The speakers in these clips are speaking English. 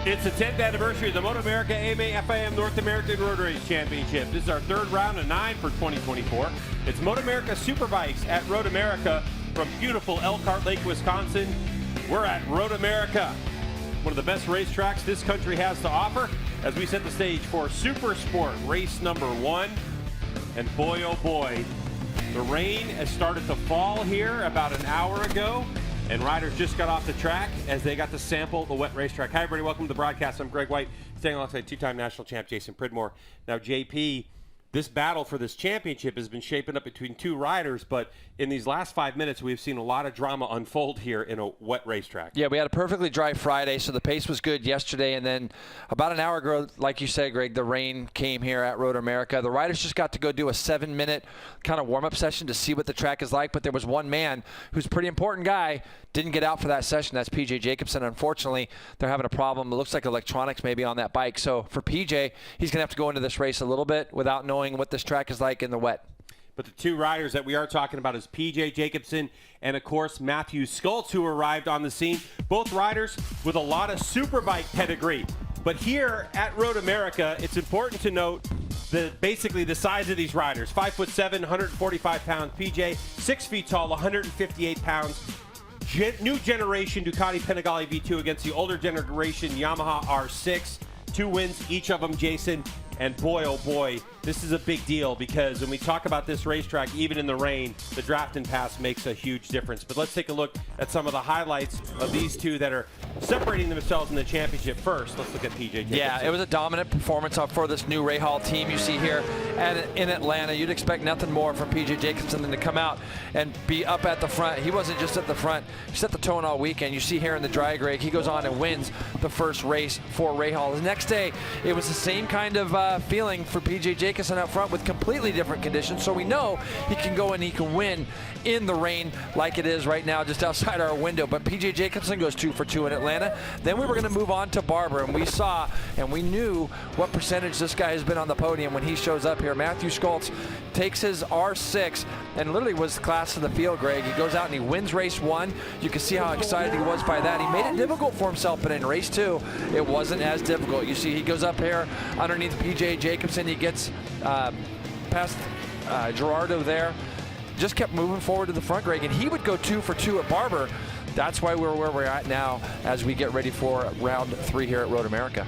It's the 10th anniversary of the MotoAmerica AMA FIM North American Road Race Championship. This is our third round of 9 for 2024. It's MotoAmerica Superbikes at Road America from beautiful Elkhart Lake, Wisconsin. We're at Road America, one of the best racetracks this country has to offer, as we set the stage for Supersport Race number 1. And boy, oh boy, the rain has started to fall here about an hour ago. And riders just got off the track as they got to sample the wet racetrack. Hi, everybody. Welcome to the broadcast. I'm Greg White, staying alongside two-time national champ Jason Pridmore. Now, JP, this battle for this championship has been shaping up between two riders, but in these last 5 minutes, we've seen a lot of drama unfold here in a wet racetrack. Yeah, we had a perfectly dry Friday, so the pace was good yesterday, and then about an hour ago, like you said, Greg, the rain came here at Road America. The riders just got to go do a 7-minute kind of warm-up session to see what the track is like, but there was one man who's a pretty important guy, didn't get out for that session. That's PJ Jacobsen. Unfortunately, they're having a problem. It looks like electronics maybe on that bike. So for PJ, he's going to have to go into this race a little bit without knowing what this track is like in the wet. But the two riders that we are talking about is PJ Jacobsen and, of course, Matthew Skultz, who arrived on the scene. Both riders with a lot of superbike pedigree. But here at Road America, it's important to note basically the size of these riders. 5'7", 145 pounds. PJ, 6 feet tall, 158 pounds. New generation Ducati Panigale V2 against the older generation Yamaha R6. 2 wins, each of them, Jason. And boy, oh boy, this is a big deal because when we talk about this racetrack, even in the rain, the draft and pass makes a huge difference. But let's take a look at some of the highlights of these two that are separating themselves in the championship. First, let's look at PJ Jacobsen. Yeah, it was a dominant performance for this new Rahal team you see here in Atlanta. You'd expect nothing more from PJ Jacobsen than to come out and be up at the front. He wasn't just at the front. He set the tone all weekend. You see here in the dry, Greg, he goes on and wins the first race for Rahal. The next day, it was the same kind of feeling for PJ Jacobsen up front with completely different conditions. So we know he can go and he can win in the rain like it is right now just outside our window. But PJ Jacobsen goes 2 for 2 in Atlanta. Then we were going to move on to Barber, and we saw and we knew what percentage this guy has been on the podium when he shows up here. Matthew Skultz takes his R6 and literally was class of the field, Greg. He goes out and he wins race 1. You can see how excited he was by that. He made it difficult for himself, but in race 2, it wasn't as difficult. You see he goes up here underneath PJ Jacobsen. He gets past Gerardo there. Just kept moving forward to the front, Greg, and he would go 2 for 2 at Barber. That's why we're where we're at now as we get ready for round 3 here at Road America.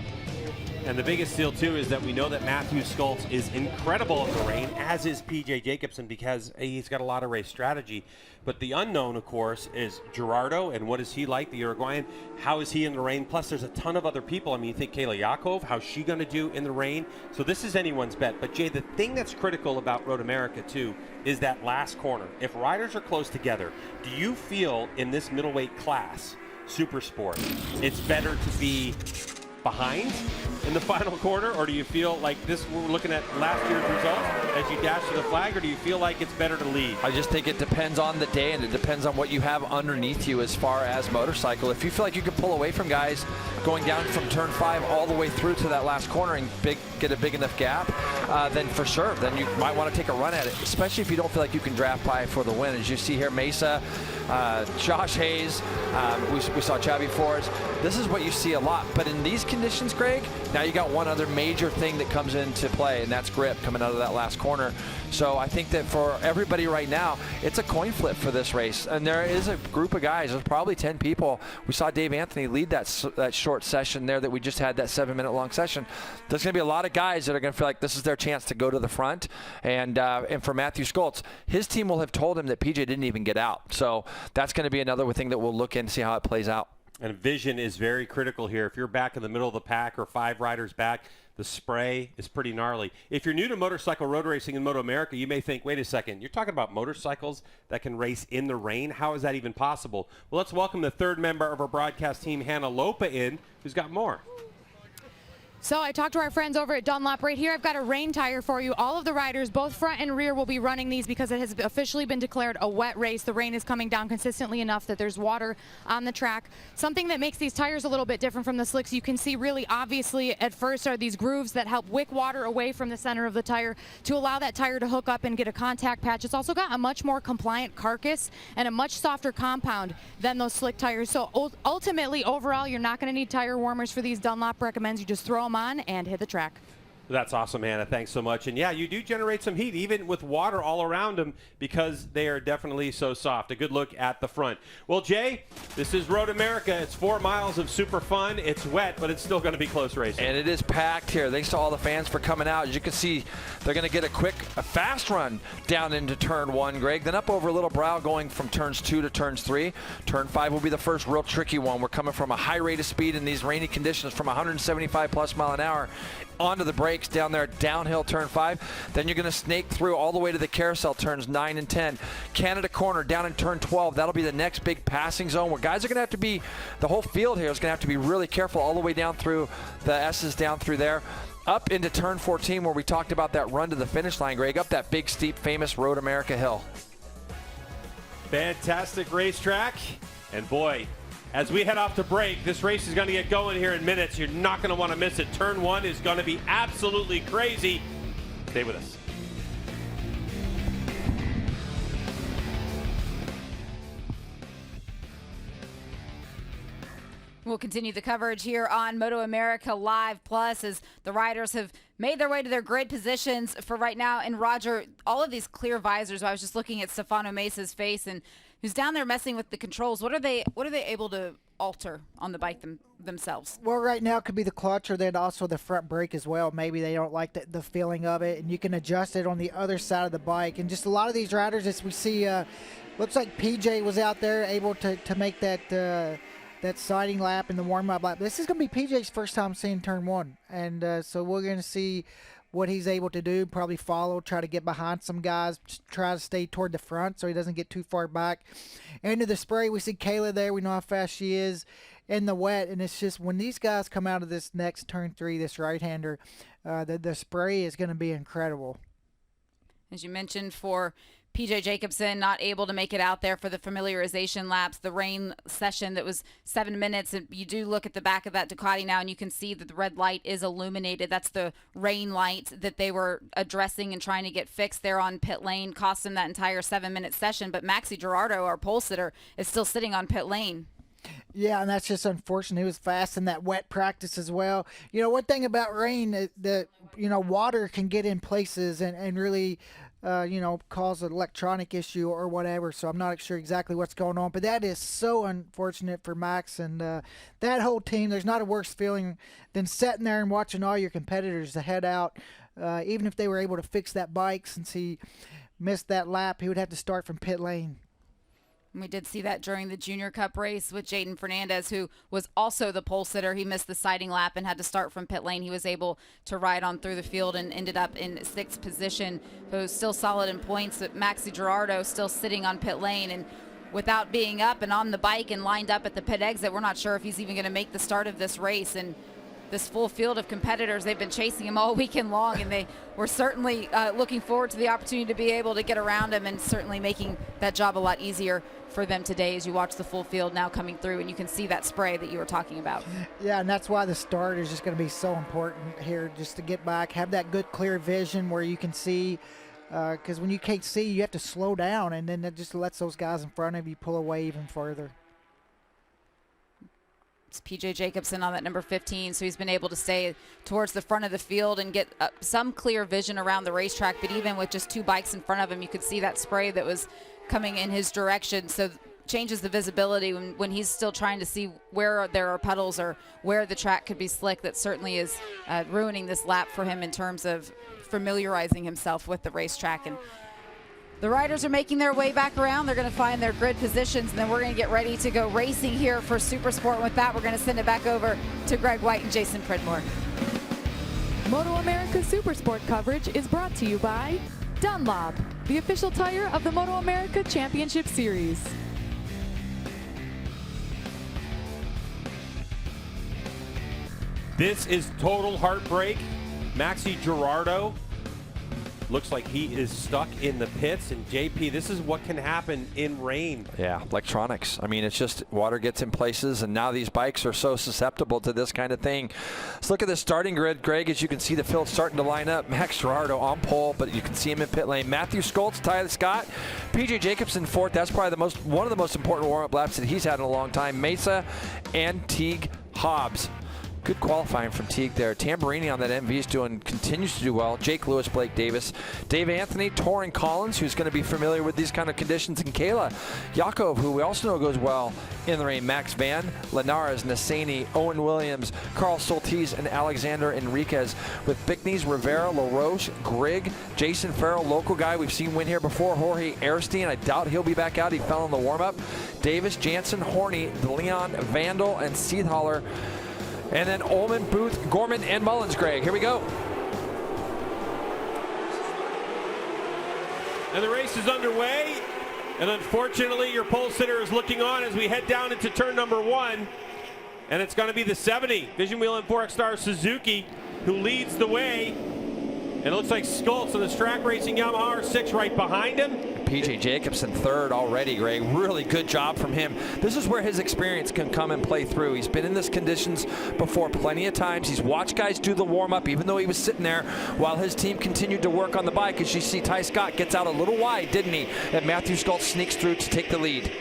And the biggest deal, too, is that we know that Matthew Skultz is incredible in the rain, as is PJ Jacobsen, because he's got a lot of race strategy. But the unknown, of course, is Gerardo, and what is he like, the Uruguayan? How is he in the rain? Plus, there's a ton of other people. I mean, you think Kayla Yakov, how's she going to do in the rain? So this is anyone's bet. But, Jay, the thing that's critical about Road America, too, is that last corner. If riders are close together, do you feel in this middleweight class, Supersport, it's better to be behind in the final quarter, or do you feel like this, we're looking at last year's results as you dash to the flag, or do you feel like it's better to lead? I just think it depends on the day, and it depends on what you have underneath you as far as motorcycle. If you feel like you can pull away from guys going down from turn 5 all the way through to that last corner and get a big enough gap, then for sure, then you might want to take a run at it, especially if you don't feel like you can draft by for the win. As you see here, Mesa, Josh Hayes, we saw Chavi Forrest. This is what you see a lot, but in these conditions, Greg, now you got one other major thing that comes into play, and that's grip coming out of that last corner. So I think that for everybody right now, it's a coin flip for this race, and there is a group of guys. There's probably 10 people. We saw Dave Anthony lead that short session there that we just had, that 7-minute long session. There's going to be a lot of guys that are going to feel like this is their chance to go to the front, and for Matthew Skultz, his team will have told him that PJ didn't even get out. So that's going to be another thing that we'll look in and see how it plays out. And vision is very critical here. If you're back in the middle of the pack or 5 riders back, the spray is pretty gnarly. If you're new to motorcycle road racing in MotoAmerica, you may think, wait a second, you're talking about motorcycles that can race in the rain? How is that even possible? Well, let's welcome the third member of our broadcast team, Hannah Lopa, in, who's got more. So I talked to our friends over at Dunlop right here. I've got a rain tire for you. All of the riders, both front and rear, will be running these because it has officially been declared a wet race. The rain is coming down consistently enough that there's water on the track. Something that makes these tires a little bit different from the slicks, you can see really obviously at first are these grooves that help wick water away from the center of the tire to allow that tire to hook up and get a contact patch. It's also got a much more compliant carcass and a much softer compound than those slick tires. So ultimately, overall, you're not going to need tire warmers for these. Dunlop recommends you just throw them on and hit the track. That's awesome, Hannah. Thanks so much. And yeah, you do generate some heat, even with water all around them, because they are definitely so soft. A good look at the front. Well, Jay, this is Road America. It's 4 miles of super fun. It's wet, but it's still going to be close racing. And it is packed here. Thanks to all the fans for coming out. As you can see, they're going to get a fast run down into turn 1, Greg. Then up over Little Brow, going from turns 2 to turns 3. Turn 5 will be the first real tricky one. We're coming from a high rate of speed in these rainy conditions from 175 plus mile an hour onto the brakes down there, downhill turn 5. Then you're going to snake through all the way to the carousel turns 9 and 10. Canada Corner down in turn 12. That'll be the next big passing zone where guys are going to have to be, the whole field here is going to have to be really careful all the way down through the S's down through there. Up into turn 14 where we talked about that run to the finish line, Greg, up that big, steep, famous Road America hill. Fantastic racetrack. And boy, as we head off to break, this race is going to get going here in minutes. You're not going to want to miss it. Turn 1 is going to be absolutely crazy. Stay with us. We'll continue the coverage here on MotoAmerica Live Plus as the riders have made their way to their grid positions for right now. And Roger, all of these clear visors, I was just looking at Stefano Mesa's face, and who's down there messing with the controls. What are they able to alter on the bike themselves? Well, right now it could be the clutch or then also the front brake as well. Maybe they don't like the feeling of it, and you can adjust it on the other side of the bike. And just a lot of these riders, as we see, looks like PJ was out there able to make that siding lap in the warm-up lap. This is going to be PJ's first time seeing turn 1, and so we're going to see what he's able to do, probably follow, try to get behind some guys, try to stay toward the front so he doesn't get too far back. Into the spray, we see Kayla there. We know how fast she is in the wet, and it's just when these guys come out of this next turn 3, this right-hander, the spray is going to be incredible. As you mentioned, for PJ Jacobsen not able to make it out there for the familiarization laps, the rain session that was 7 minutes. And you do look at the back of that Ducati now, and you can see that the red light is illuminated. That's the rain light that they were addressing and trying to get fixed there on pit lane. Cost them that entire 7-minute session. But Maxi Gerardo, our pole sitter, is still sitting on pit lane. Yeah, and that's just unfortunate. He was fast in that wet practice as well. You know, one thing about rain, water can get in places and really cause an electronic issue or whatever. So I'm not sure exactly what's going on, but that is so unfortunate for Max and that whole team. There's not a worse feeling than sitting there and watching all your competitors to head out. Even if they were able to fix that bike, since he missed that lap, he would have to start from pit lane. We did see that during the Junior Cup race with Jaden Fernandez, who was also the pole sitter. He missed the siding lap and had to start from pit lane. He was able to ride on through the field and ended up in 6th position. But it was still solid in points. But Maxi Gerardo still sitting on pit lane, and without being up and on the bike and lined up at the pit exit, we're not sure if he's even going to make the start of this race. And this full field of competitors, they've been chasing him all weekend long, and they were certainly looking forward to the opportunity to be able to get around him, and certainly making that job a lot easier for them today as you watch the full field now coming through, and you can see that spray that you were talking about. Yeah, and that's why the start is just going to be so important here, just to get back, have that good clear vision where you can see, because when you can't see, you have to slow down, and then it just lets those guys in front of you pull away even further. It's PJ Jacobsen on that number 15, so he's been able to stay towards the front of the field and get some clear vision around the racetrack. But even with just 2 bikes in front of him, you could see that spray that was coming in his direction. So changes the visibility when he's still trying to see where there are puddles or where the track could be slick. That certainly is ruining this lap for him in terms of familiarizing himself with the racetrack. And the riders are making their way back around. They're going to find their grid positions, and then we're going to get ready to go racing here for Supersport. With that, we're going to send it back over to Greg White and Jason Pridmore. MotoAmerica Supersport coverage is brought to you by Dunlop, the official tire of the MotoAmerica Championship Series. This is total heartbreak. Maxi Girardo looks like he is stuck in the pits. And JP, this is what can happen in rain. Yeah, electronics. I mean, it's just water gets in places, and now these bikes are so susceptible to this kind of thing. Let's look at the starting grid, Greg. As you can see, the field starting to line up. Max Girardo on pole, but you can see him in pit lane. Matthew Skoltz, Tyler Scott, PJ Jacobsen fourth. That's probably one of the most important warm-up laps that he's had in a long time. Mesa and Teague Hobbs. Good qualifying from Teague there. Tamburini on that MV continues to do well. Jake Lewis, Blake Davis, Dave Anthony, Torin Collins, who's going to be familiar with these kind of conditions, and Kayla Yakov, who we also know goes well in the rain. Max Van, Linares, Nassani, Owen Williams, Carl Soltis, and Alexander Enriquez, with Bickneys, Rivera, LaRoche, Grigg, Jason Farrell, local guy we've seen win here before, Jorge Erstein. I doubt he'll be back out. He fell in the warm-up. Davis, Jansen, Horney, Leon, Vandal, and Seethaler. And then Ullman, Booth, Gorman, and Mullins, Greg. Here we go. And the race is underway. And unfortunately, your pole sitter is looking on as we head down into turn number 1. And it's going to be the 70 Vision Wheel and 4X Star Suzuki who leads the way. And it looks like Skoltz on this track racing Yamaha R6 right behind him. PJ Jacobsen third already, Greg. Really good job from him. This is where his experience can come and play through. He's been in this conditions before plenty of times. He's watched guys do the warm-up, even though he was sitting there while his team continued to work on the bike. As you see, Ty Scott gets out a little wide, didn't he? And Matthew Skoltz sneaks through to take the lead.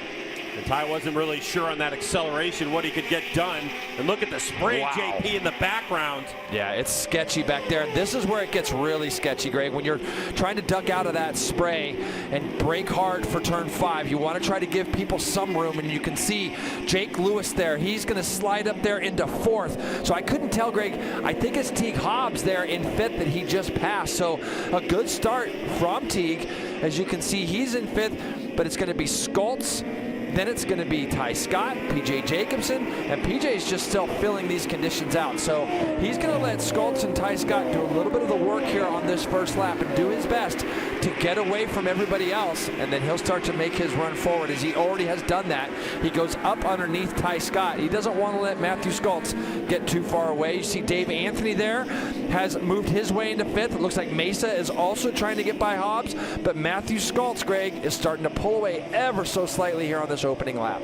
And Ty wasn't really sure on that acceleration, what he could get done. And look at the spray, wow. JP, in the background. Yeah, it's sketchy back there. This is where it gets really sketchy, Greg. When you're trying to duck out of that spray and brake hard for turn 5, you want to try to give people some room, and you can see Jake Lewis there. He's going to slide up there into 4th. So I couldn't tell, Greg. I think it's Teague Hobbs there in 5th that he just passed. So a good start from Teague. As you can see, he's in 5th, but it's going to be Skoltz. Then it's going to be Ty Scott, PJ Jacobsen, and PJ's just still filling these conditions out. So he's going to let Skoltz and Ty Scott do a little bit of the work here on this first lap and do his best to get away from everybody else, and then he'll start to make his run forward, as he already has done that. He goes up underneath Ty Scott. He doesn't want to let Matthew Skoltz get too far away. You see Dave Anthony there has moved his way into 5th. It looks like Mesa is also trying to get by Hobbs, but Matthew Skoltz, Greg, is starting to pull away ever so slightly here on this opening lap.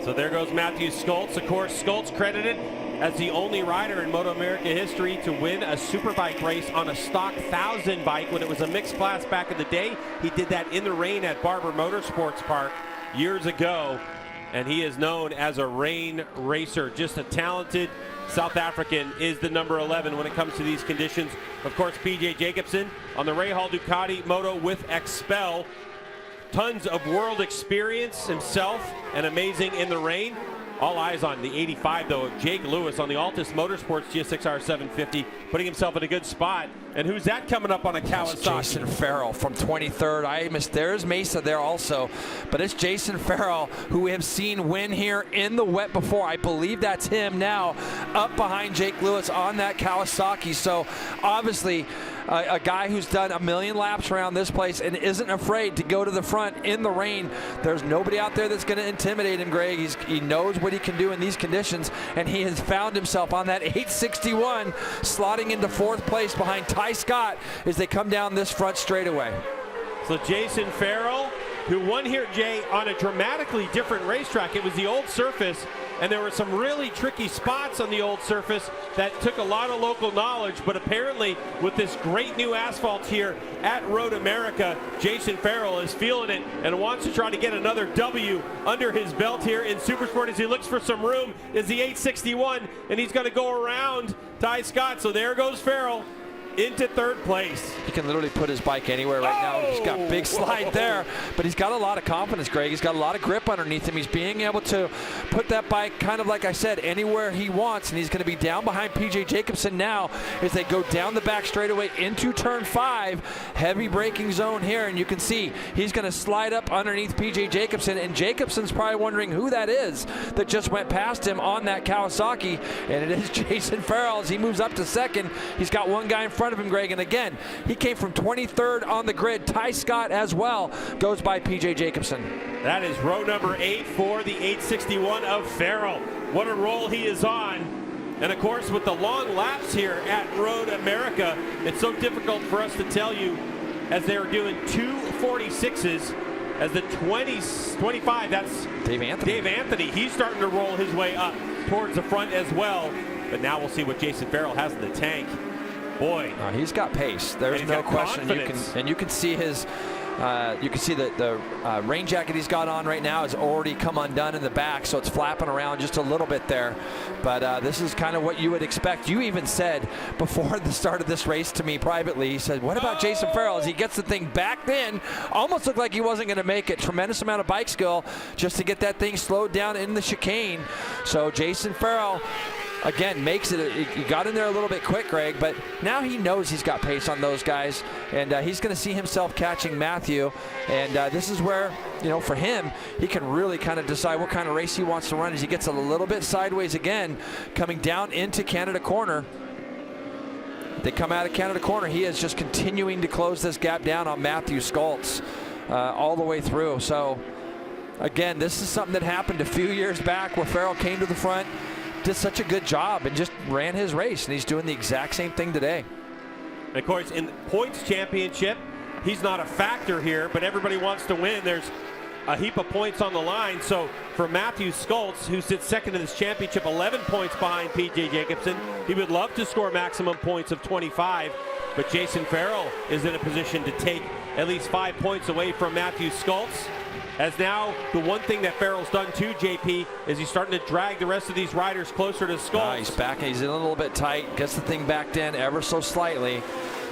So there goes Matthew Skoltz. Of course, Skoltz credited as the only rider in MotoAmerica history to win a superbike race on a stock 1000 bike when it was a mixed class back in the day. He did that in the rain at Barber Motorsports Park years ago, and he is known as a rain racer. Just a talented South African is the number 11 when it comes to these conditions. Of course, PJ Jacobsen on the Rahal Ducati Moto with Expel. Tons of world experience himself and amazing in the rain. All eyes on the 85, though, of Jake Lewis on the Altus Motorsports GSX-R 750, putting himself in a good spot. And who's that coming up on a Kawasaki? Jason Farrell from 23rd. There's Mesa there also, but it's Jason Farrell, who we have seen win here in the wet before. I believe that's him now, up behind Jake Lewis on that Kawasaki. So obviously a guy who's done a million laps around this place and isn't afraid to go to the front in the rain. There's nobody out there that's going to intimidate him, Greg. He knows what he can do in these conditions, and he has found himself on that 861, slotting into 4th place behind Ty Scott as they come down this front straightaway. So Jason Farrell, who won here, Jay, on a dramatically different racetrack. It was the old surface, and there were some really tricky spots on the old surface that took a lot of local knowledge, but apparently with this great new asphalt here at MotoAmerica, Jason Farrell is feeling it and wants to try to get another W under his belt here in Supersport as he looks for some room. Is the 861, and he's going to go around Ty Scott. So there goes Farrell into 3rd place. He can literally put his bike anywhere right now. He's got a big slide there, but he's got a lot of confidence, Greg. He's got a lot of grip underneath him. He's being able to put that bike, kind of like I said, anywhere he wants, and he's going to be down behind PJ Jacobsen now as they go down the back straightaway into turn 5. Heavy braking zone here, and you can see he's going to slide up underneath PJ Jacobsen, and Jacobsen's probably wondering who that is that just went past him on that Kawasaki, and it is Jason Farrell as he moves up to 2nd. He's got one guy in front of him, Greg, and again, he came from 23rd on the grid. Ty Scott as well goes by PJ Jacobsen. That is row number 8 for the 861 of Farrell. What a roll he is on. And of course, with the long laps here at Road America, it's so difficult for us to tell you as they are doing 2:46s as the 25, that's Dave Anthony. He's starting to roll his way up towards the front as well. But now we'll see what Jason Farrell has in the tank. Boy, he's got pace. There's no question. You can see his. You can see that the rain jacket he's got on right now has already come undone in the back, so it's flapping around just a little bit there. But this is kind of what you would expect. You even said before the start of this race to me privately, he said, what about Jason Farrell? As he gets the thing backed in, almost looked like he wasn't going to make it. Tremendous amount of bike skill just to get that thing slowed down in the chicane. So Jason Farrell, again, makes it. He got in there a little bit quick, Greg, but now he knows he's got pace on those guys, and he's going to see himself catching Matthew. And this is where, for him, he can really kind of decide what kind of race he wants to run as he gets a little bit sideways again, coming down into Canada Corner. They come out of Canada Corner. He is just continuing to close this gap down on Matthew Skoltz all the way through. So, again, this is something that happened a few years back where Farrell came to the front, did such a good job, and just ran his race, and he's doing the exact same thing today. And of course, in the points championship, he's not a factor here, but everybody wants to win. There's a heap of points on the line. So for Matthew Skoltz, who sits second in this championship, 11 points behind P.J. Jacobsen, he would love to score maximum points of 25, but Jason Farrell is in a position to take at least 5 points away from Matthew Skoltz. As now, the one thing that Farrell's done too, JP, is he's starting to drag the rest of these riders closer to Skoltz. He's back. He's in a little bit tight. Gets the thing backed in ever so slightly.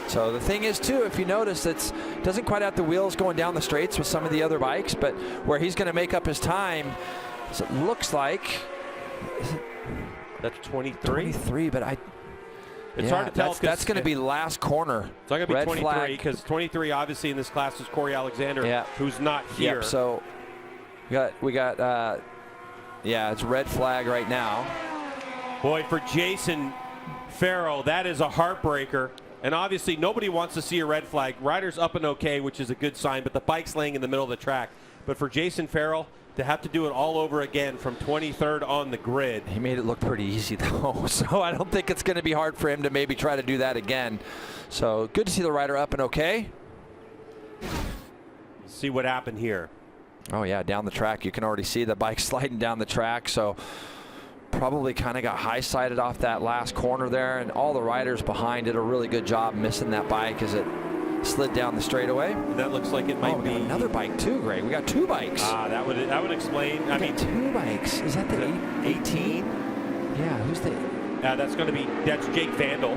So the thing is, too, if you notice, it doesn't quite have the wheels going down the straights with some of the other bikes, but where he's going to make up his time, so it looks like. That's 23? 23, but it's hard to tell. That's going to be last corner. It's not going to be 23 because 23 obviously in this class is Corey Alexander, who's not here. Yep, so we got it's red flag right now. Boy, for Jason Farrell, that is a heartbreaker. And obviously nobody wants to see a red flag. Riders up and okay, which is a good sign, but the bike's laying in the middle of the track. But for Jason Farrell to have to do it all over again from 23rd on the grid. He made it look pretty easy, though, so I don't think it's going to be hard for him to maybe try to do that again. So good to see the rider up and okay. See what happened here. Oh, yeah, down the track. You can already see the bike sliding down the track, so probably kind of got high-sided off that last corner there, and all the riders behind did a really good job missing that bike as it slid down the straightaway. That looks like it might be another bike too, Greg. We got two bikes. That would explain. I mean, two bikes. Is that the 18? Yeah, who's the? That's Jake Vandal.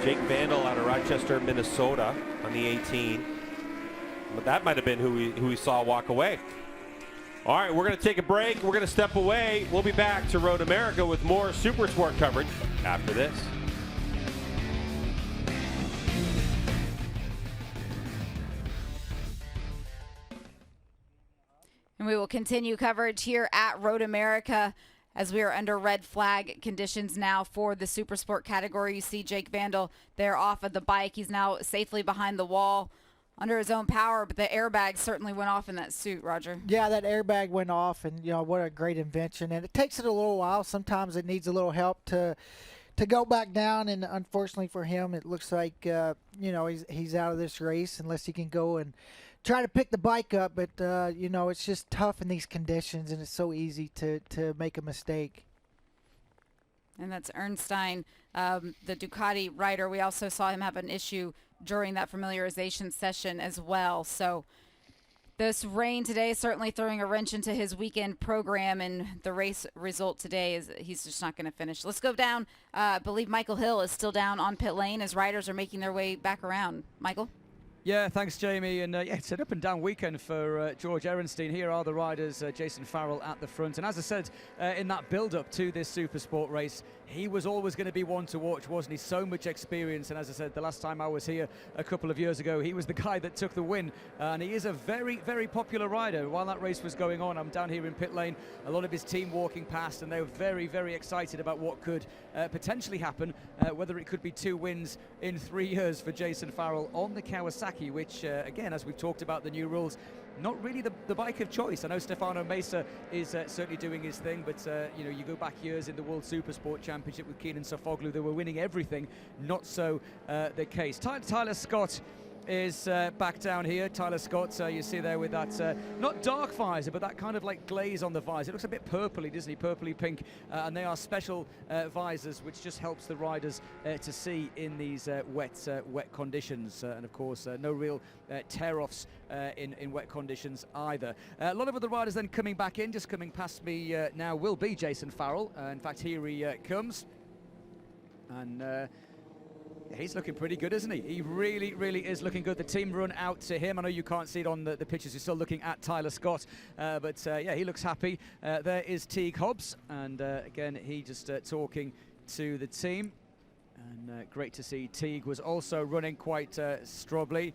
Jake Vandal out of Rochester, Minnesota, on the 18. But that might have been who we saw walk away. All right, we're going to take a break. We're going to step away. We'll be back to Road America with more Supersport coverage after this. And we will continue coverage here at Road America as we are under red flag conditions now for the Supersport category. You see Jake Vandal there off of the bike. He's now safely behind the wall under his own power, but the airbag certainly went off in that suit, Roger. Yeah, that airbag went off, and what a great invention. And it takes it a little while. Sometimes it needs a little help to go back down, and unfortunately for him, it looks like he's out of this race unless he can go and try to pick the bike up. But it's just tough in these conditions, and it's so easy to make a mistake. And that's Ernstein, the Ducati rider. We also saw him have an issue during that familiarization session as well. So this rain today is certainly throwing a wrench into his weekend program, and the race result today is he's just not going to finish. Let's go down. I believe Michael Hill is still down on pit lane as riders are making their way back around. Michael? Yeah, thanks, Jamie. And it's an up-and-down weekend for George Ehrenstein. Here are the riders, Jason Farrell at the front. And as I said, in that build-up to this Supersport race, he was always going to be one to watch, wasn't he? So much experience. And as I said, the last time I was here a couple of years ago, he was the guy that took the win. And he is a very, very popular rider. While that race was going on, I'm down here in pit lane, a lot of his team walking past, and they were very, very excited about what could potentially happen, whether it could be 2 wins in 3 years for Jason Farrell on the Kawasaki. Kawasaki, which, again, as we've talked about the new rules, not really the bike of choice. I know Stefano Mesa is certainly doing his thing, but you know, you go back years in the World Supersport Championship with Keenan Sofoglu, they were winning everything. Not so the case. Tyler Scott is back down here. Tyler Scott, you see there with that, not dark visor, but that kind of like glaze on the visor. It looks a bit purpley, doesn't he? Purpley pink, and they are special visors, which just helps the riders to see in these wet conditions. And of course, no real tear-offs in wet conditions either. A lot of other riders then coming back in, just coming past me now will be Jason Farrell. In fact, here he comes. And he's looking pretty good, isn't he? He really, really is looking good. The team run out to him. I know you can't see it on the pictures. You're still looking at Tyler Scott. But yeah, he looks happy. There is Teague Hobbs. And again, he just talking to the team. And great to see Teague was also running quite strongly.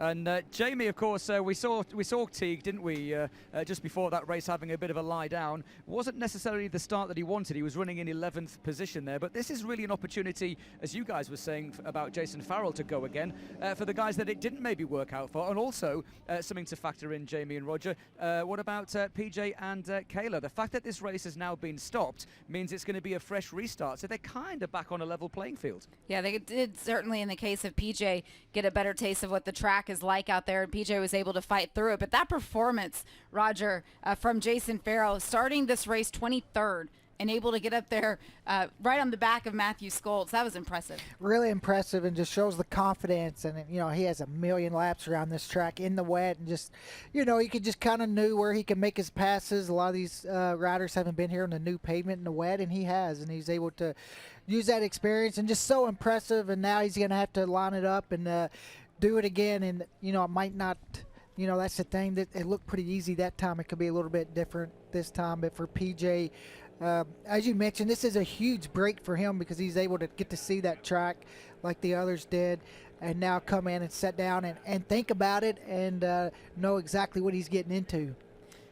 And Jamie, of course, we saw Teague, didn't we, just before that race, having a bit of a lie down. Wasn't necessarily the start that he wanted. He was running in 11th position there. But this is really an opportunity, as you guys were saying about Jason Farrell, to go again for the guys that it didn't maybe work out for. And also something to factor in, Jamie and Roger. What about PJ and Kayla? The fact that this race has now been stopped means it's going to be a fresh restart. So they're kind of back on a level playing field. Yeah, they did certainly in the case of PJ get a better taste of what the track is like out there, and PJ was able to fight through it. But that performance, Roger, from Jason Farrell, starting this race 23rd and able to get up there right on the back of Matthew Skoltz, that was impressive. Really impressive, and just shows the confidence. And you know, he has a million laps around this track in the wet, and just, you know, he could just kind of knew where he can make his passes. A lot of these riders haven't been here on the new pavement in the wet, and he has, and he's able to use that experience, and just so impressive. And now he's going to have to line it up and do it again. And you know, it might not, you know, that's the thing, that it looked pretty easy that time. It could be a little bit different this time. But for PJ, as you mentioned, this is a huge break for him, because he's able to get to see that track like the others did, and now come in and sit down and think about it and know exactly what he's getting into.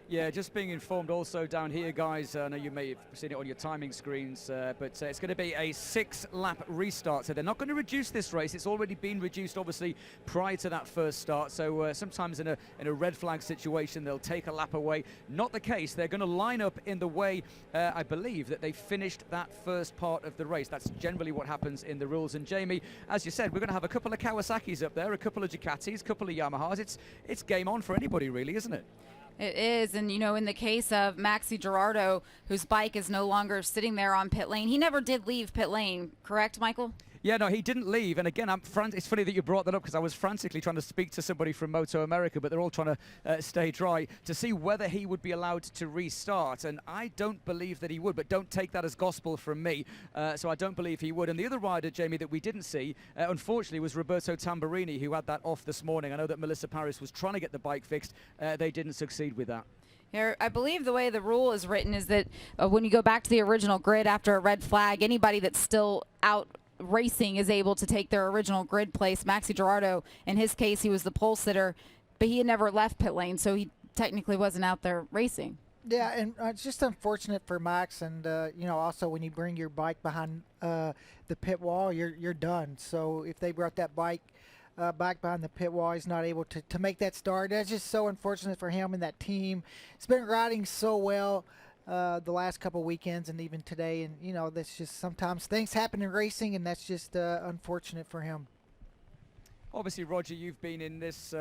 Yeah, just being informed also down here, guys, I know you may have seen it on your timing screens, but it's going to be a 6-lap restart. So they're not going to reduce this race. It's already been reduced, obviously, prior to that first start. So sometimes in a red flag situation, they'll take a lap away. Not the case. They're going to line up in the way, I believe, that they finished that first part of the race. That's generally what happens in the rules. And Jamie, as you said, we're going to have a couple of Kawasaki's up there, a couple of Ducatis, a couple of Yamahas. It's game on for anybody, really, isn't it? It is, and you know, in the case of Maxi Girardo, whose bike is no longer sitting there on pit lane, he never did leave pit lane, correct, Michael? Yeah, no, he didn't leave. And again, it's funny that you brought that up, because I was frantically trying to speak to somebody from MotoAmerica, but they're all trying to stay dry, to see whether he would be allowed to restart. And I don't believe that he would, but don't take that as gospel from me. So I don't believe he would. And the other rider, Jamie, that we didn't see, unfortunately, was Roberto Tamburini, who had that off this morning. I know that Melissa Paris was trying to get the bike fixed. They didn't succeed with that. Here, I believe the way the rule is written is that when you go back to the original grid after a red flag, anybody that's still out racing is able to take their original grid place. Maxi Girardo, in his case, he was the pole sitter, but he had never left pit lane, so he technically wasn't out there racing. Yeah, and it's just unfortunate for Max. And you know, also when you bring your bike behind the pit wall, you're done. So if they brought that bike back behind the pit wall, he's not able to make that start. That's just so unfortunate for him and that team. It's been riding so well the last couple weekends and even today, and you know, that's just, sometimes things happen in racing, and that's just unfortunate for him. Obviously, Roger, you've been in this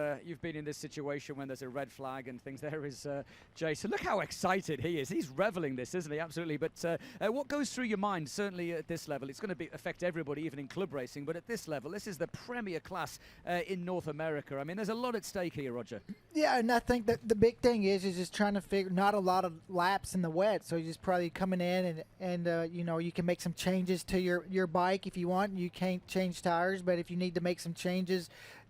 situation when there's a red flag and things. There is Jason. Look how excited he is. He's reveling this, isn't he? Absolutely. But what goes through your mind, certainly at this level? It's going to affect everybody, even in club racing. But at this level, this is the premier class in North America. I mean, there's a lot at stake here, Roger. Yeah, and I think that the big thing is just trying to figure, not a lot of laps in the wet. So you're just probably coming in and you know, you can make some changes to your bike if you want. You can't change tires, but if you need to make some changes,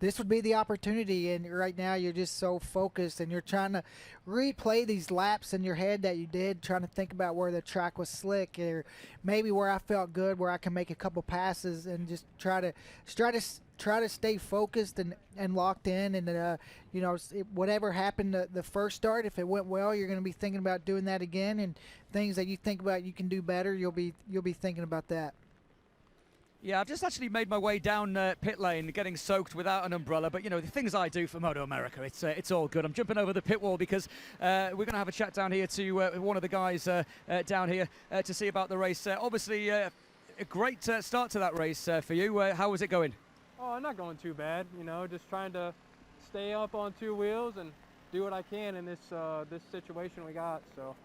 this would be the opportunity. And right now you're just so focused, and you're trying to replay these laps in your head that you did, trying to think about where the track was slick, or maybe where I felt good, where I can make a couple passes, and just try to stay focused and locked in. And you know, whatever happened the first start, if it went well, you're going to be thinking about doing that again, and things that you think about you can do better, you'll be thinking about that. Yeah, I've just actually made my way down pit lane, getting soaked without an umbrella. But, you know, the things I do for MotoAmerica, it's all good. I'm jumping over the pit wall because we're going to have a chat down here to one of the guys down here to see about the race. Obviously, a great start to that race for you. How was it going? Oh, not going too bad. You know, just trying to stay up on two wheels and do what I can in this this situation we got. So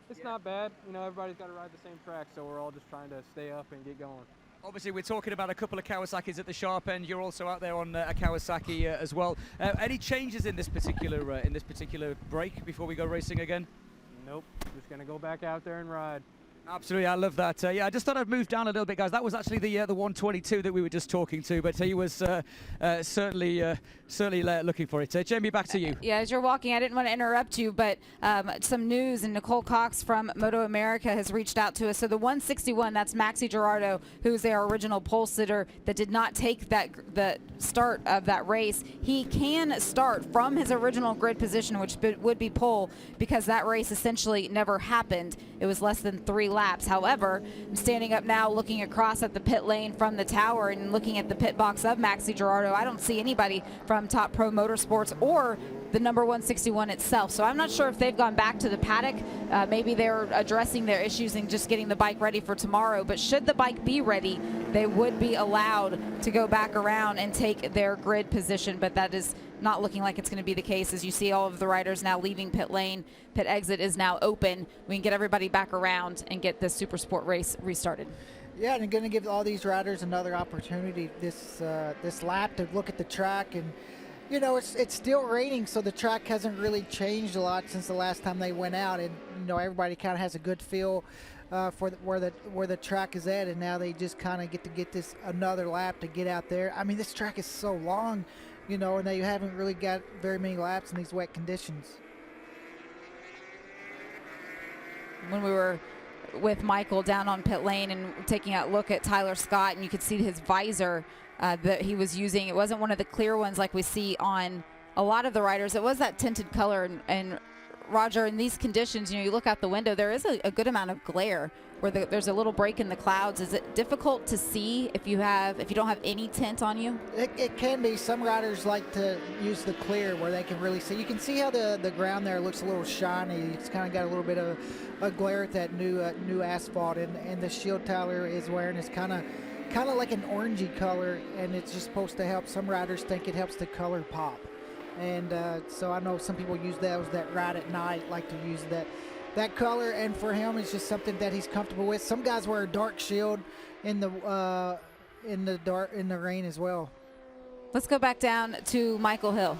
it's not bad. You know, everybody's got to ride the same track, so we're all just trying to stay up and get going. Obviously, we're talking about a couple of Kawasaki's at the sharp end. You're also out there on a Kawasaki as well. Any changes in this particular break before we go racing again? Nope. Just gonna go back out there and ride. Absolutely, I love that. Yeah, I just thought I'd move down a little bit, guys. That was actually the 122 that we were just talking to, but he was certainly looking for it. Jamie, back to you. Yeah, as you're walking, I didn't want to interrupt you, but some news, and Nicole Cox from MotoAmerica has reached out to us. So the 161, that's Maxi Girardo, who's their original pole sitter that did not take the start of that race. He can start from his original grid position, which would be pole, because that race essentially never happened. It was less than 3 laps. However, I'm standing up now looking across at the pit lane from the tower and looking at the pit box of Maxi Girardo. I don't see anybody from Top Pro Motorsports or the number 161 itself. So I'm not sure if they've gone back to the paddock. Maybe they're addressing their issues and just getting the bike ready for tomorrow. But should the bike be ready, they would be allowed to go back around and take their grid position. But that is not looking like it's going to be the case. As you see all of the riders now leaving pit lane, pit exit is now open. We can get everybody back around and get the Supersport race restarted. Yeah, and going to give all these riders another opportunity this lap to look at the track. And you know, it's still raining, so the track hasn't really changed a lot since the last time they went out. And you know, everybody kind of has a good feel for where the track is at, and now they just kind of get this another lap to get out there. I mean, this track is so long, you know, and they haven't really got very many laps in these wet conditions. When we were with Michael down on pit lane and taking a look at Tyler Scott, and you could see his visor that he was using. It wasn't one of the clear ones like we see on a lot of the riders. It was that tinted color. And Roger, in these conditions, you know, you look out the window, there is a good amount of glare where there's a little break in the clouds. Is it difficult to see if you don't have any tint on you? It can be. Some riders like to use the clear where they can really see. You can see how the ground there looks a little shiny. It's kind of got a little bit of a glare at that new asphalt, and the shield Tyler is wearing is kind of like an orangey color, and it's just supposed to help. Some riders think it helps the color pop, and so I know some people use those that ride at night like to use that color, and for him it's just something that he's comfortable with. Some guys wear a dark shield in the rain as well. Let's go back down to Michael Hill.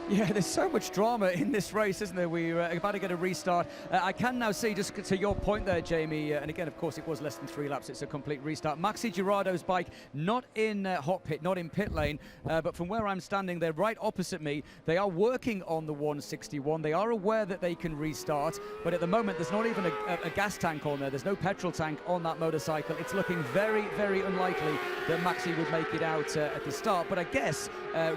Yeah, there's so much drama in this race, isn't there? We're about to get a restart. I can now see, just to your point there, Jamie, and again, of course, it was less than 3 laps. It's a complete restart. Maxi Girardo's bike, not in hot pit, not in pit lane, but from where I'm standing, they're right opposite me. They are working on the 161. They are aware that they can restart, but at the moment, there's not even a gas tank on there. There's no petrol tank on that motorcycle. It's looking very, very unlikely that Maxi would make it out at the start. But I guess,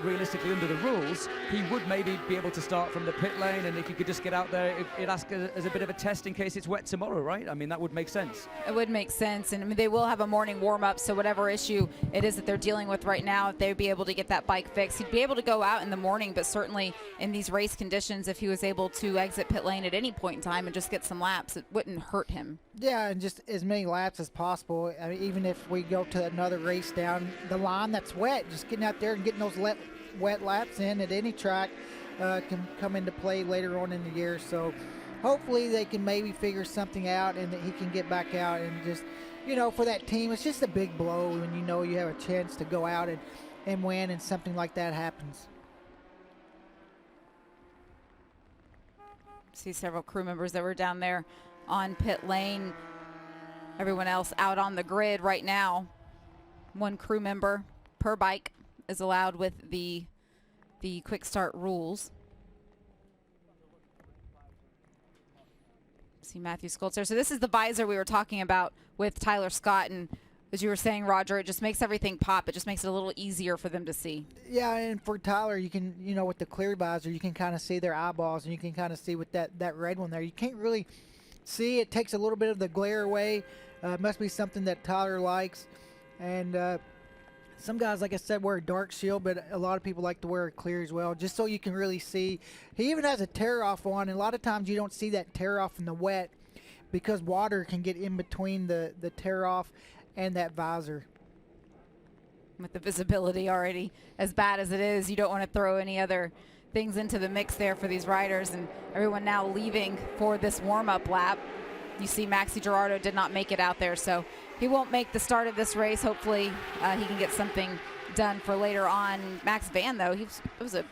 realistically, under the rules, he would maybe be able to start from the pit lane, and if you could just get out there, it asks as a bit of a test in case it's wet tomorrow, right? I mean, that would make sense. It would make sense, and I mean, they will have a morning warm-up, so whatever issue it is that they're dealing with right now, if they would be able to get that bike fixed, he'd be able to go out in the morning, but certainly in these race conditions, if he was able to exit pit lane at any point in time and just get some laps, it wouldn't hurt him. Yeah, and just as many laps as possible. I mean, even if we go to another race down the line that's wet, just getting out there and getting those wet laps in at any track can come into play later on in the year. So hopefully they can maybe figure something out and that he can get back out, and just, you know, for that team, it's just a big blow when you know you have a chance to go out and win, and something like that happens. See several crew members that were down there on pit lane. Everyone else out on the grid right now. 1 crew member per bike is allowed with the quick start rules. See Matthew Skoltz there. So this is the visor we were talking about with Tyler Scott, and as you were saying, Roger, it just makes everything pop. It just makes it a little easier for them to see. Yeah, and for Tyler, you can, you know, with the clear visor, you can kind of see their eyeballs, and you can kind of see with that red one there. You can't really see. It takes a little bit of the glare away. Must be something that Tyler likes. And some guys, like I said, wear a dark shield, but a lot of people like to wear a clear as well, just so you can really see. He even has a tear-off on, and a lot of times you don't see that tear-off in the wet because water can get in between the tear-off and that visor. With the visibility already as bad as it is, you don't want to throw any other things into the mix there for these riders, and everyone now leaving for this warm-up lap. You see Maxi Girardo did not make it out there, so he won't make the start of this race. Hopefully he can get something done for later on. Max Van, though, it was a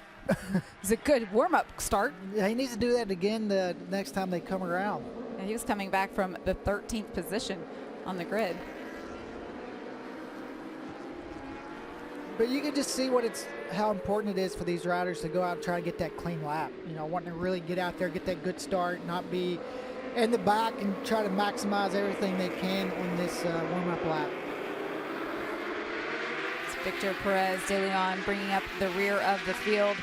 good warm-up start. Yeah, he needs to do that again the next time they come around. And he was coming back from the 13th position on the grid. But you can just see how important it is for these riders to go out and try to get that clean lap. You know, wanting to really get out there, get that good start, not be in the back, and try to maximize everything they can on this warm-up lap. It's Victor Perez de Leon bringing up the rear of the field.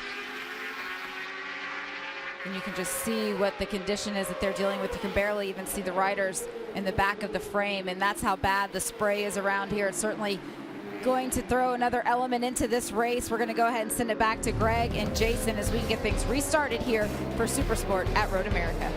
And you can just see what the condition is that they're dealing with. You can barely even see the riders in the back of the frame, and that's how bad the spray is around here. It's certainly going to throw another element into this race. We're going to go ahead and send it back to Greg and Jason as we can get things restarted here for Supersport at Road America.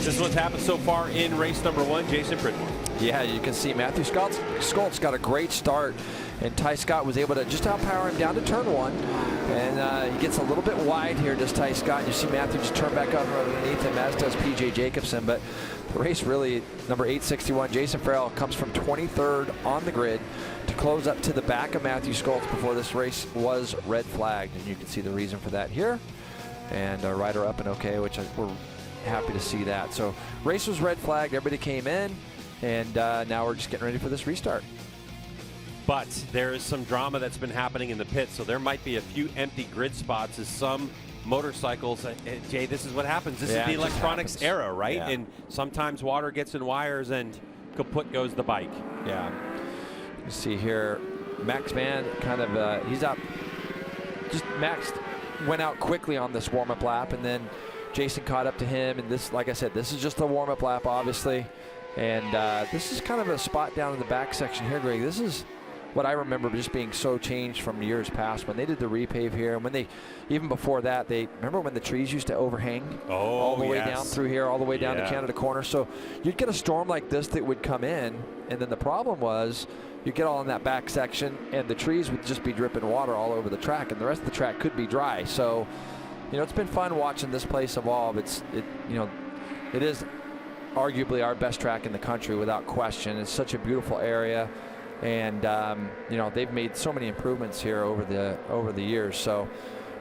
This is what's happened so far in race number 1. Jason Pridmore. Yeah, you can see Matthew Skolt's got a great start, and Ty Scott was able to just outpower him down to turn 1. And he gets a little bit wide here, does Ty Scott. And you see Matthew just turn back up underneath him, as does PJ Jacobson. But the race really, number 861, Jason Farrell, comes from 23rd on the grid to close up to the back of Matthew Skoltz before this race was red flagged. And you can see the reason for that here. And a rider up and okay, which we're happy to see that. So race was red flagged, everybody came in, and now we're just getting ready for this restart. But there is some drama that's been happening in the pit, so there might be a few empty grid spots as some motorcycles. Jay, this is what happens. This is the electronics era, right? Yeah. And sometimes water gets in wires and kaput goes the bike. Yeah. You see here, Max Van kind of, he's up. Just Max went out quickly on this warm-up lap, and then Jason caught up to him. And this, like I said, this is just a warm-up lap, obviously. And this is kind of a spot down in the back section here, Greg. This is what I remember just being so changed from years past when they did the repave here, and when they, even before that, they remember when the trees used to overhang all the way down through here, all the way down to Canada Corner. So you'd get a storm like this that would come in, and then the problem was you get all in that back section, and the trees would just be dripping water all over the track, and the rest of the track could be dry. So, you know, it's been fun watching this place evolve. It is arguably our best track in the country without question. It's such a beautiful area. And you know, they've made so many improvements here over the years. So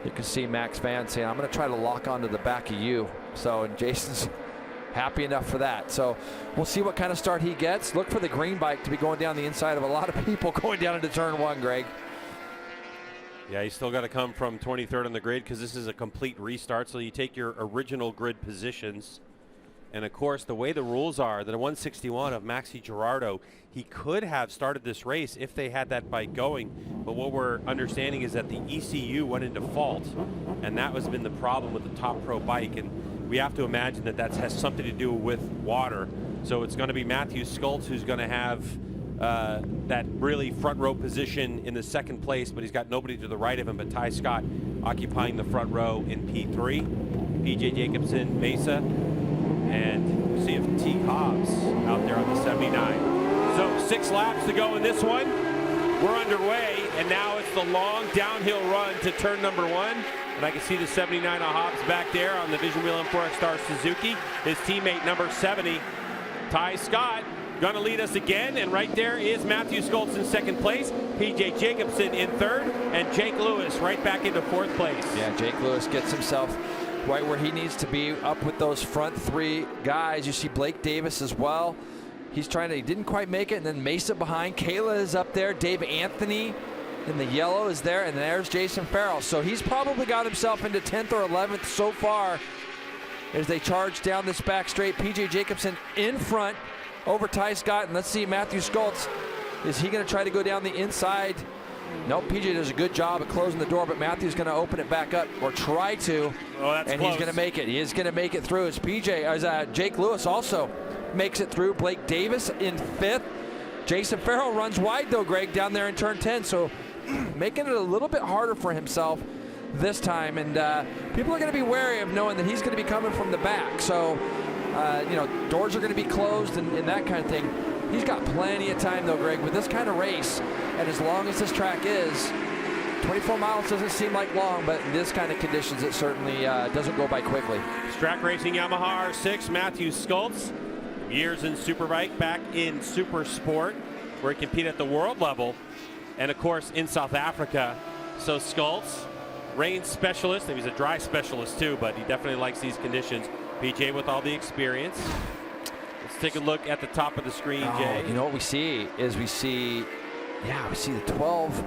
you can see Max Van saying, "I'm going to try to lock onto the back of you." So, and Jason's happy enough for that. So we'll see what kind of start he gets. Look for the green bike to be going down the inside of a lot of people going down into turn 1, Greg. Yeah, you still got to come from 23rd on the grid because this is a complete restart. So you take your original grid positions. And, of course, the way the rules are, that a 161 of Maxi Girardo, he could have started this race if they had that bike going. But what we're understanding is that the ECU went into fault, and that has been the problem with the Top Pro bike. And we have to imagine that that has something to do with water. So it's going to be Matthew Skoltz who's going to have that really front row position in the second place, but he's got nobody to the right of him but Ty Scott occupying the front row in P3. PJ Jacobson, Mesa, and we'll see if T. Hobbs out there on the 79. So 6 laps to go in this one. We're underway, and now it's the long downhill run to turn number 1. And I can see the 79 of Hobbs back there on the Vision Wheel M4X Star Suzuki. His teammate number 70, Ty Scott, going to lead us again. And right there is Matthew Skoltz in second place, PJ Jacobson in third, and Jake Lewis right back into 4th place. Yeah, Jake Lewis gets himself right where he needs to be, up with those front 3 guys. You see Blake Davis as well. He didn't quite make it, and then Mesa behind. Kayla is up there. Dave Anthony in the yellow is there, and there's Jason Farrell. So he's probably got himself into 10th or 11th so far as they charge down this back straight. PJ Jacobson in front over Ty Scott, and let's see Matthew Skoltz. Is he going to try to go down the inside Nope, PJ does a good job at closing the door, but Matthew's going to open it back up, or try to. Oh, that's and close. He's going to make it. He is going to make it through. As Jake Lewis also makes it through. Blake Davis in 5th. Jason Farrell runs wide, though, Greg, down there in turn 10, so making it a little bit harder for himself this time. And people are going to be wary of knowing that he's going to be coming from the back. So, doors are going to be closed and that kind of thing. He's got plenty of time, though, Greg, with this kind of race. And as long as this track is, 24 miles doesn't seem like long, but in this kind of conditions, it certainly doesn't go by quickly. Track Racing Yamaha R6, Matthew Skultz. Years in Superbike, back in Supersport, where he competed at the world level. And, of course, in South Africa. So Skultz, rain specialist. And he's a dry specialist, too, but he definitely likes these conditions. PJ with all the experience. Let's take a look at the top of the screen, Jay. You know what we see is we see the 12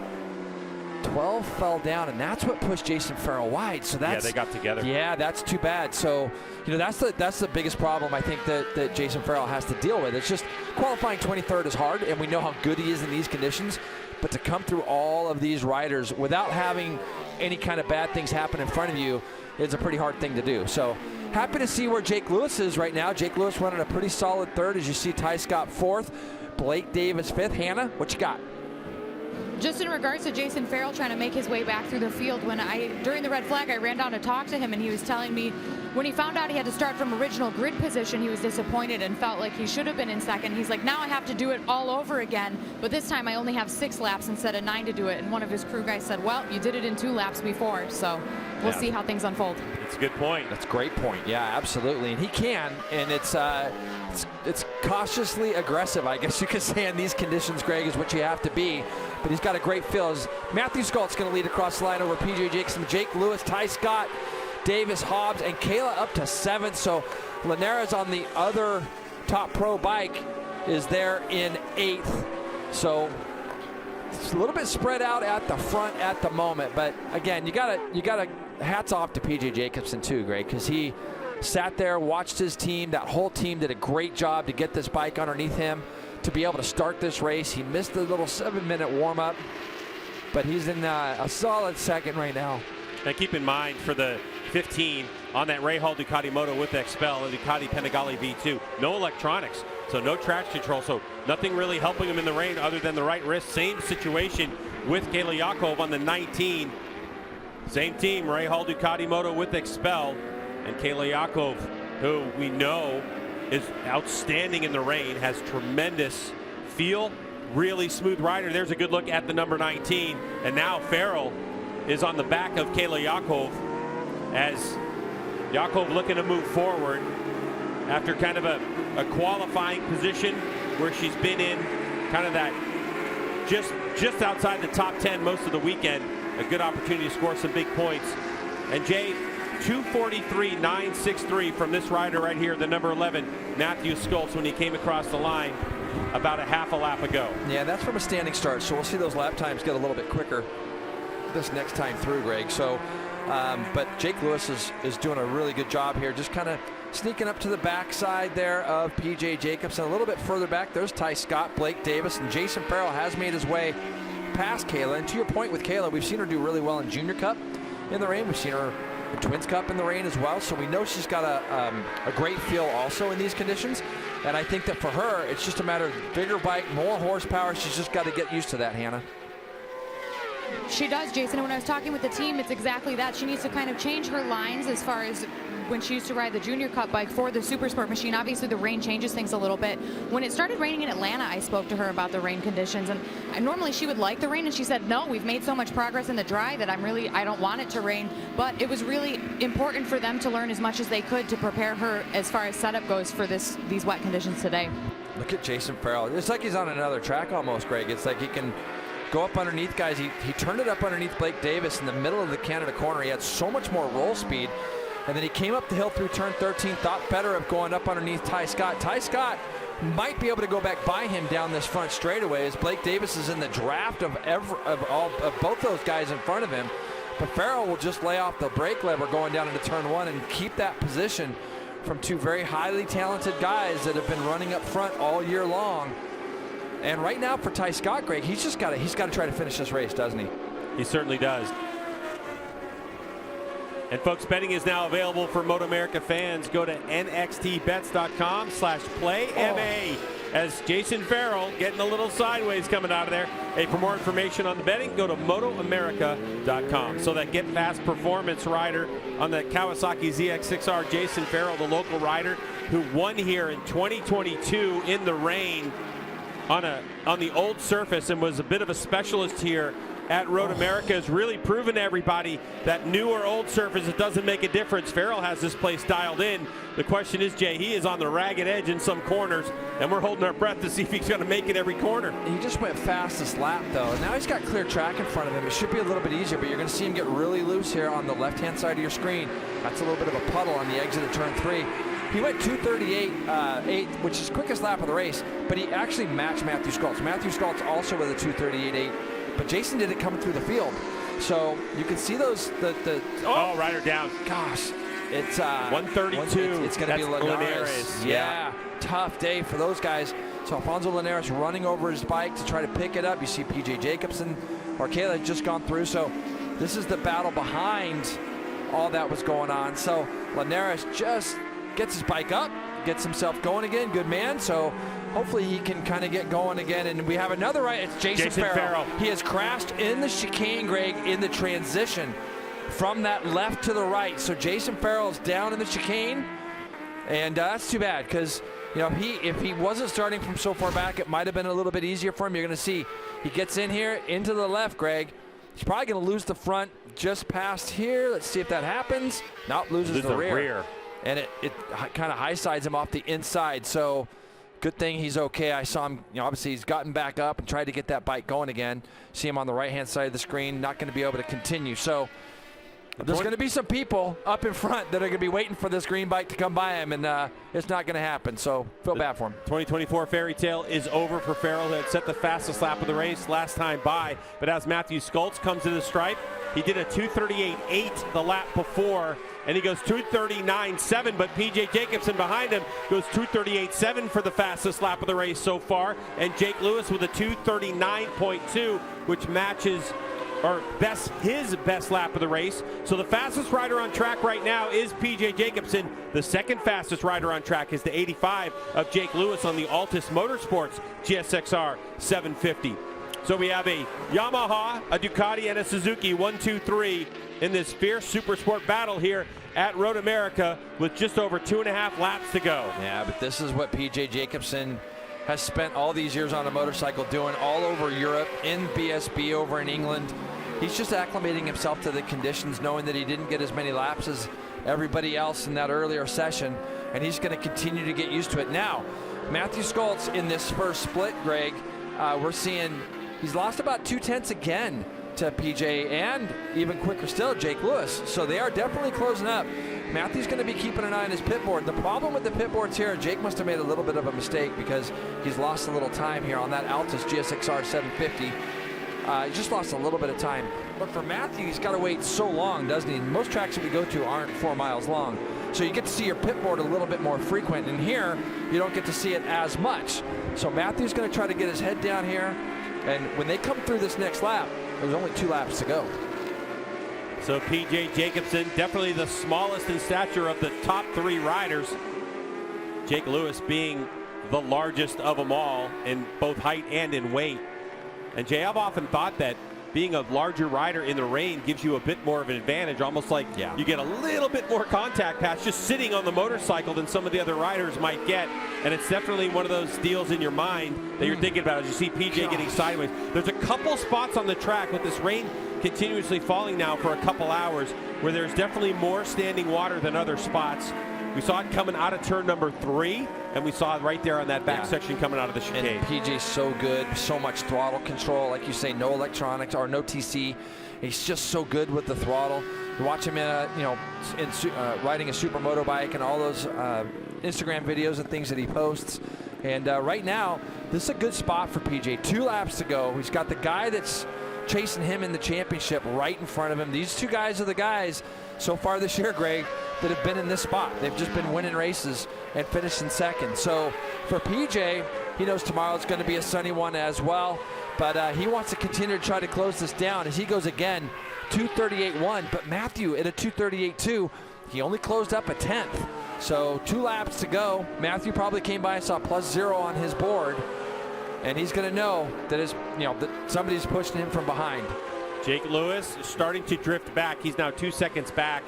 fell down, and that's what pushed Jason Farrell wide. So that's, yeah, they got together. Yeah, that's too bad. So, that's the biggest problem I think that Jason Farrell has to deal with. It's just qualifying 23rd is hard, and we know how good he is in these conditions. But to come through all of these riders without having any kind of bad things happen in front of you is a pretty hard thing to do. So happy to see where Jake Lewis is right now. Jake Lewis running a pretty solid 3rd, as you see Ty Scott 4th, Blake Davis 5th. Hannah, what you got? Just in regards to Jason Farrell trying to make his way back through the field, during the red flag, I ran down to talk to him, and he was telling me when he found out he had to start from original grid position, he was disappointed and felt like he should have been in 2nd. He's like, now I have to do it all over again, but this time I only have 6 laps instead of 9 to do it. And one of his crew guys said, well, you did it in 2 laps before, so we'll see how things unfold. That's a good point. That's a great point. Yeah, absolutely. And he can, and it's cautiously aggressive, I guess you could say, in these conditions, Greg, is what you have to be. But he's got a great feel. Matthew Skult's going to lead across the line over PJ Jacobson, Jake Lewis, Ty Scott, Davis Hobbs, and Kayla up to 7th. So Linares on the other top pro bike is there in 8th. So it's a little bit spread out at the front at the moment. But again, you gotta hats off to PJ Jacobson too, Greg, because he sat there, watched his team. That whole team did a great job to get this bike underneath him to be able to start this race. He missed the little 7-minute warm-up, but he's in a solid 2nd right now. Now keep in mind, for the 15 on that Ray Hall Ducati Moto with Expel and Ducati Panigale V2, no electronics, so no traction control, so nothing really helping him in the rain other than the right wrist. Same situation with Kayla Yakov on the 19. Same team, Ray Hall Ducati Moto with Expel, and Kayla Yakov, who we know is outstanding in the rain, has tremendous feel, really smooth rider. There's a good look at the number 19, and now Farrell is on the back of Kayla Yakov, as Yakov looking to move forward after kind of a qualifying position where she's been in kind of that just outside the top 10 most of the weekend. A good opportunity to score some big points. And Jay, 2:43.963 from this rider right here, the number 11, Matthew Skultz, when he came across the line about a half a lap ago. Yeah, that's from a standing start, so we'll see those lap times get a little bit quicker this next time through, Greg. So, but Jake Lewis is doing a really good job here, just kind of sneaking up to the backside there of PJ Jacobson. A little bit further back, there's Ty Scott, Blake Davis, and Jason Farrell has made his way past Kayla. And to your point with Kayla, we've seen her do really well in Junior Cup in the rain. We've seen her in Twins Cup in the rain as well. So we know she's got a great feel also in these conditions. And I think that for her, it's just a matter of bigger bike, more horsepower. She's just got to get used to that, Hannah. She does, Jason. And when I was talking with the team, it's exactly that. She needs to kind of change her lines as far as when she used to ride the Junior Cup bike for the Supersport machine. Obviously, the rain changes things a little bit. When it started raining in Atlanta, I spoke to her about the rain conditions. And normally she would like the rain, and she said, no, we've made so much progress in the dry that I don't want it to rain. But it was really important for them to learn as much as they could to prepare her as far as setup goes for these wet conditions today. Look at Jason Farrell. It's like he's on another track almost, Greg. It's like he can go up underneath guys. He turned it up underneath Blake Davis in the middle of the Canada corner. He had so much more roll speed. And then he came up the hill through turn 13, thought better of going up underneath Ty Scott. Ty Scott might be able to go back by him down this front straightaway, as Blake Davis is in the draft of both those guys in front of him. But Farrell will just lay off the brake lever going down into turn 1 and keep that position from two very highly talented guys that have been running up front all year long. And right now for Ty Scott, Greg, he's got to try to finish this race, doesn't he? He certainly does. And folks, betting is now available for MotoAmerica fans. Go to nxtbets.com/playma. As Jason Farrell getting a little sideways coming out of there. Hey, for more information on the betting, go to MotoAmerica.com. So that Get Fast Performance rider on the Kawasaki ZX6R, Jason Farrell, the local rider who won here in 2022 in the rain on the old surface and was a bit of a specialist here at Road America, has really proven to everybody that new or old surface, it doesn't make a difference. Farrell has this place dialed in. The question is, Jay, he is on the ragged edge in some corners, and we're holding our breath to see if he's going to make it every corner. He just went fastest lap, though. Now he's got clear track in front of him. It should be a little bit easier, but you're going to see him get really loose here on the left-hand side of your screen. That's a little bit of a puddle on the exit of turn 3. He went 2:38.8, which is quickest lap of the race, but he actually matched Matthew Skoltz. Matthew Skoltz also with a 2:38.8. But Jason did it coming through the field. So you can see those, rider down. Gosh, it's 132. It's going to be Linares. Yeah, tough day for those guys. So Alfonso Linares running over his bike to try to pick it up. You see PJ Jacobsen or Kayla just gone through. So this is the battle behind all that was going on. So Linares just gets his bike up, gets himself going again. Good man. So hopefully he can kind of get going again. And we have another right. It's Jason Farrell. He has crashed in the chicane, Greg, in the transition from that left to the right. So Jason Farrell's down in the chicane. And that's too bad because, you know, if he wasn't starting from so far back, it might have been a little bit easier for him. You're going to see he gets in here into the left, Greg. He's probably going to lose the front just past here. Let's see if that happens. Nope, loses the rear. And it kind of high sides him off the inside. So good thing he's okay. I saw him, you know, obviously he's gotten back up and tried to get that bike going again. See him on the right-hand side of the screen, not going to be able to continue. So there's going to be some people up in front that are going to be waiting for this green bike to come by him, and it's not going to happen. So feel bad for him. 2024 fairy tale is over for Farrell, who had set the fastest lap of the race last time by. But as Matthew Skoltz comes to the stripe, he did a 2:38.8 the lap before, and he goes 2:39.7, but PJ Jacobsen behind him goes 2:38.7 for the fastest lap of the race so far, and Jake Lewis with a 2:39.2, which matches his best lap of the race. So the fastest rider on track right now is PJ Jacobsen. The second fastest rider on track is the 85 of Jake Lewis on the Altus Motorsports GSXR 750. So we have a Yamaha, a Ducati, and a Suzuki 1, 2, 3 in this fierce Supersport battle here at Road America with just over 2.5 laps to go. Yeah, but this is what PJ Jacobsen has spent all these years on a motorcycle doing all over Europe, in BSB, over in England. He's just acclimating himself to the conditions, knowing that he didn't get as many laps as everybody else in that earlier session, and he's going to continue to get used to it. Now, Matthew Skoltz in this first split, Greg, we're seeing he's lost about 2/10 again to PJ, and even quicker still, Jake Lewis. So they are definitely closing up. Matthew's going to be keeping an eye on his pit board. The problem with the pit boards here, Jake must have made a little bit of a mistake because he's lost a little time here on that Altus GSXR 750. He just lost a little bit of time. But for Matthew, he's got to wait so long, doesn't he? Most tracks that we go to aren't 4 miles long. So you get to see your pit board a little bit more frequent. And here, you don't get to see it as much. So Matthew's going to try to get his head down here. And when they come through this next lap, there's only 2 laps to go. So PJ Jacobsen, definitely the smallest in stature of the top 3 riders. Jake Lewis being the largest of them all in both height and in weight. And Jay, I've often thought that being a larger rider in the rain gives you a bit more of an advantage, almost like you get a little bit more contact pass just sitting on the motorcycle than some of the other riders might get. And it's definitely one of those deals in your mind that you're thinking about as you see PJ getting sideways. There's a couple spots on the track with this rain continuously falling now for a couple hours where there's definitely more standing water than other spots. We saw it coming out of turn number 3, and we saw it right there on that back section coming out of the chicane. And PJ's so good, so much throttle control, like you say, no electronics or no TC. He's just so good with the throttle. You watch him in riding a super motorbike and all those Instagram videos and things that he posts. And right now, this is a good spot for PJ. 2 laps to go. He's got the guy that's chasing him in the championship right in front of him. These 2 guys are the guys so far this year, Greg, that have been in this spot. They've just been winning races and finishing second. So for PJ, He knows tomorrow's going to be a sunny one as well. But he wants to continue to try to close this down as he goes again, 2:38.1. But Matthew at a 2:38.2, he only closed up a 10th. So 2 laps to go. Matthew probably came by and saw +0 on his board, and he's going to know that that somebody's pushing him from behind. Jake Lewis starting to drift back. He's now 2 seconds back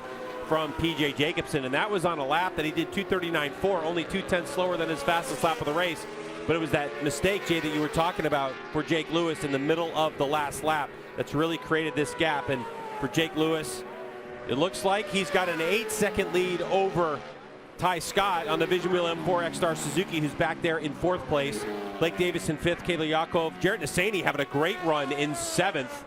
from P.J. Jacobsen, and that was on a lap that he did 2:39.4, only 2/10 slower than his fastest lap of the race. But it was that mistake, Jay, that you were talking about for Jake Lewis in the middle of the last lap that's really created this gap. And for Jake Lewis, it looks like he's got an 8-second lead over Ty Scott on the Vision Wheel M4 X-Star Suzuki, who's back there in 4th place. Blake Davis in 5th, Kayla Yakov. Jarrett Nassani having a great run in 7th.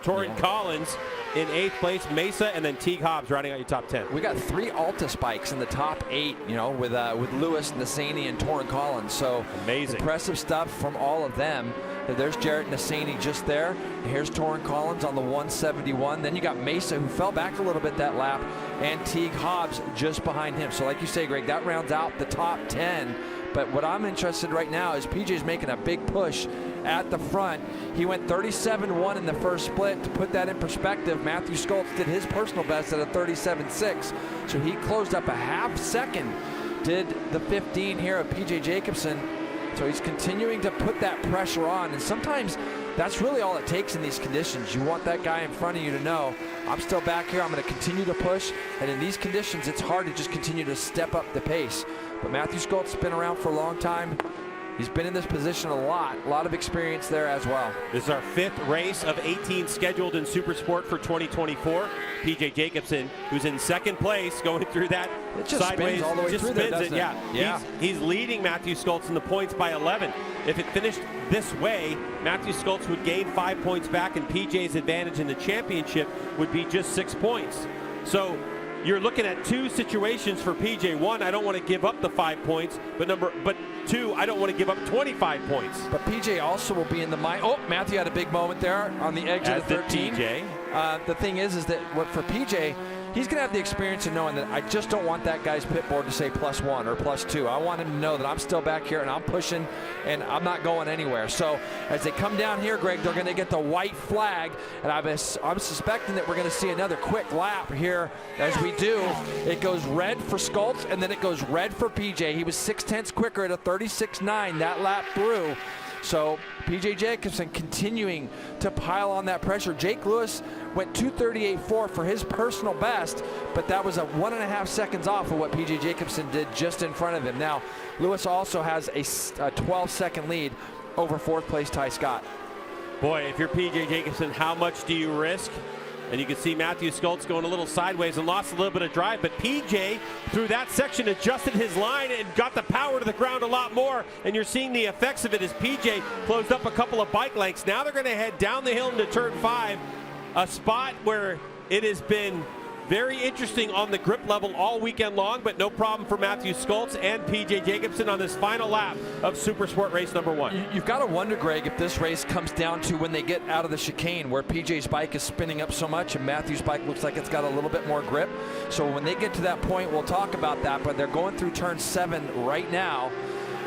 Torrin Collins in 8th place, Mesa, and then Teague Hobbs rounding out your top 10. We got 3 Alta bikes in the top 8, with Lewis, Nassani, and Torrin Collins. So amazing, impressive stuff from all of them. There's Jarrett Nassani just there. Here's Torrin Collins on the 171. Then you got Mesa, who fell back a little bit that lap, and Teague Hobbs just behind him. So like you say, Greg, that rounds out the top 10. But what I'm interested right now is PJ's making a big push at the front. He went 37.1 in the first split. To put that in perspective, Matthew Skoltz did his personal best at a 37.6. So he closed up a half second, did the 15 here of PJ Jacobsen. So he's continuing to put that pressure on. And sometimes that's really all it takes in these conditions. You want that guy in front of you to know, I'm still back here, I'm going to continue to push. And in these conditions, it's hard to just continue to step up the pace. But Matthew Skolt's been around for a long time. He's been in this position a lot of experience there as well. This is our 5th race of 18 scheduled in Supersport for 2024. PJ Jacobsen, who's in 2nd place, going through that it just sideways, spins all the way just through spins there, it. doesn't Yeah. He's leading Matthew Skoltz in the points by 11. If it finished this way, Matthew Skoltz would gain 5 points back, and PJ's advantage in the championship would be just 6 points. So you're looking at 2 situations for PJ. 1, I don't want to give up the 5 points, but 2, I don't want to give up 25 points. But PJ also will be in the mind. Oh, Matthew had a big moment there on the edge of the 13. The thing is that for PJ, he's going to have the experience of knowing that I just don't want that guy's pit board to say +1 or +2. I want him to know that I'm still back here and I'm pushing and I'm not going anywhere. So as they come down here, Greg, they're going to get the white flag, and I'm suspecting that we're going to see another quick lap here. As we do, it goes red for Skoltz, and then it goes red for PJ. He was 0.6 quicker at a 36.9 that lap through. So PJ Jacobsen continuing to pile on that pressure. Jake Lewis went 2:38.4 for his personal best, but that was a 1.5 seconds off of what PJ Jacobsen did just in front of him. Now, Lewis also has a 12-second lead over 4th place Ty Scott. Boy, if you're PJ Jacobsen, how much do you risk? And you can see Matthew Skoltz going a little sideways and lost a little bit of drive, but PJ, through that section, adjusted his line and got the power to the ground a lot more, and you're seeing the effects of it as PJ closed up a couple of bike lengths. Now they're going to head down the hill into turn 5, a spot where it has been very interesting on the grip level all weekend long, but no problem for Matthew Skoltz and PJ Jacobsen on this final lap of Supersport Race number 1. You've got to wonder, Greg, if this race comes down to when they get out of the chicane where PJ's bike is spinning up so much and Matthew's bike looks like it's got a little bit more grip. So when they get to that point, we'll talk about that, but they're going through turn 7 right now.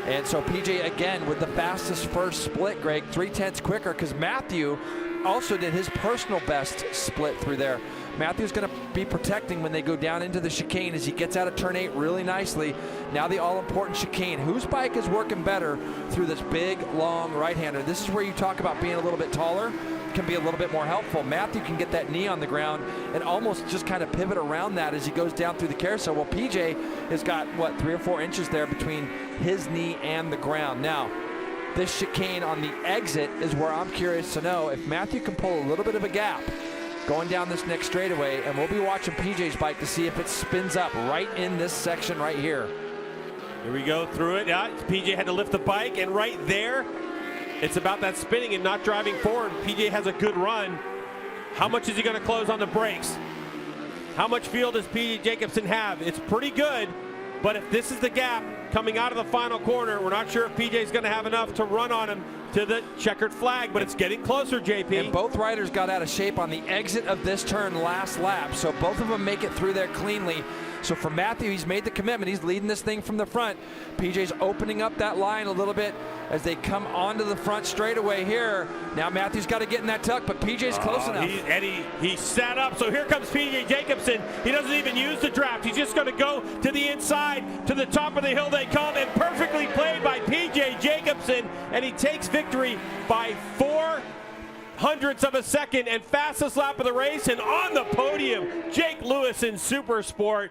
And so PJ, again, with the fastest first split, Greg, 0.3 quicker, because Matthew also did his personal best split through there. Matthew's going to be protecting when they go down into the chicane as he gets out of turn 8 really nicely. Now the all-important chicane. Whose bike is working better through this big, long right-hander? This is where you talk about being a little bit taller. Can be a little bit more helpful. Matthew can get that knee on the ground and almost just kind of pivot around that as he goes down through the carousel. Well, PJ has got, 3 or 4 inches there between his knee and the ground. Now, this chicane on the exit is where I'm curious to know if Matthew can pull a little bit of a gap going down this next straightaway, and we'll be watching PJ's bike to see if it spins up right in this section right here. Here we go through it. PJ had to lift the bike, and right there, it's about that spinning and not driving forward. PJ has a good run. How much is he going to close on the brakes? How much fuel does PJ Jacobsen have? It's pretty good, but if this is the gap, coming out of the final corner. We're not sure if PJ's going to have enough to run on him to the checkered flag, but it's getting closer, JP. And both riders got out of shape on the exit of this turn last lap, so both of them make it through there cleanly. So for Matthew, he's made the commitment. He's leading this thing from the front. PJ's opening up that line a little bit as they come onto the front straightaway here. Now Matthew's got to get in that tuck, but PJ's close enough. He sat up, so here comes PJ Jacobson. He doesn't even use the draft. He's just going to go to the inside, to the top of the hill they come, and perfectly played by PJ Jacobson, and he takes victory by 0.04 of a second and fastest lap of the race. And on the podium, Jake Lewis in Supersport.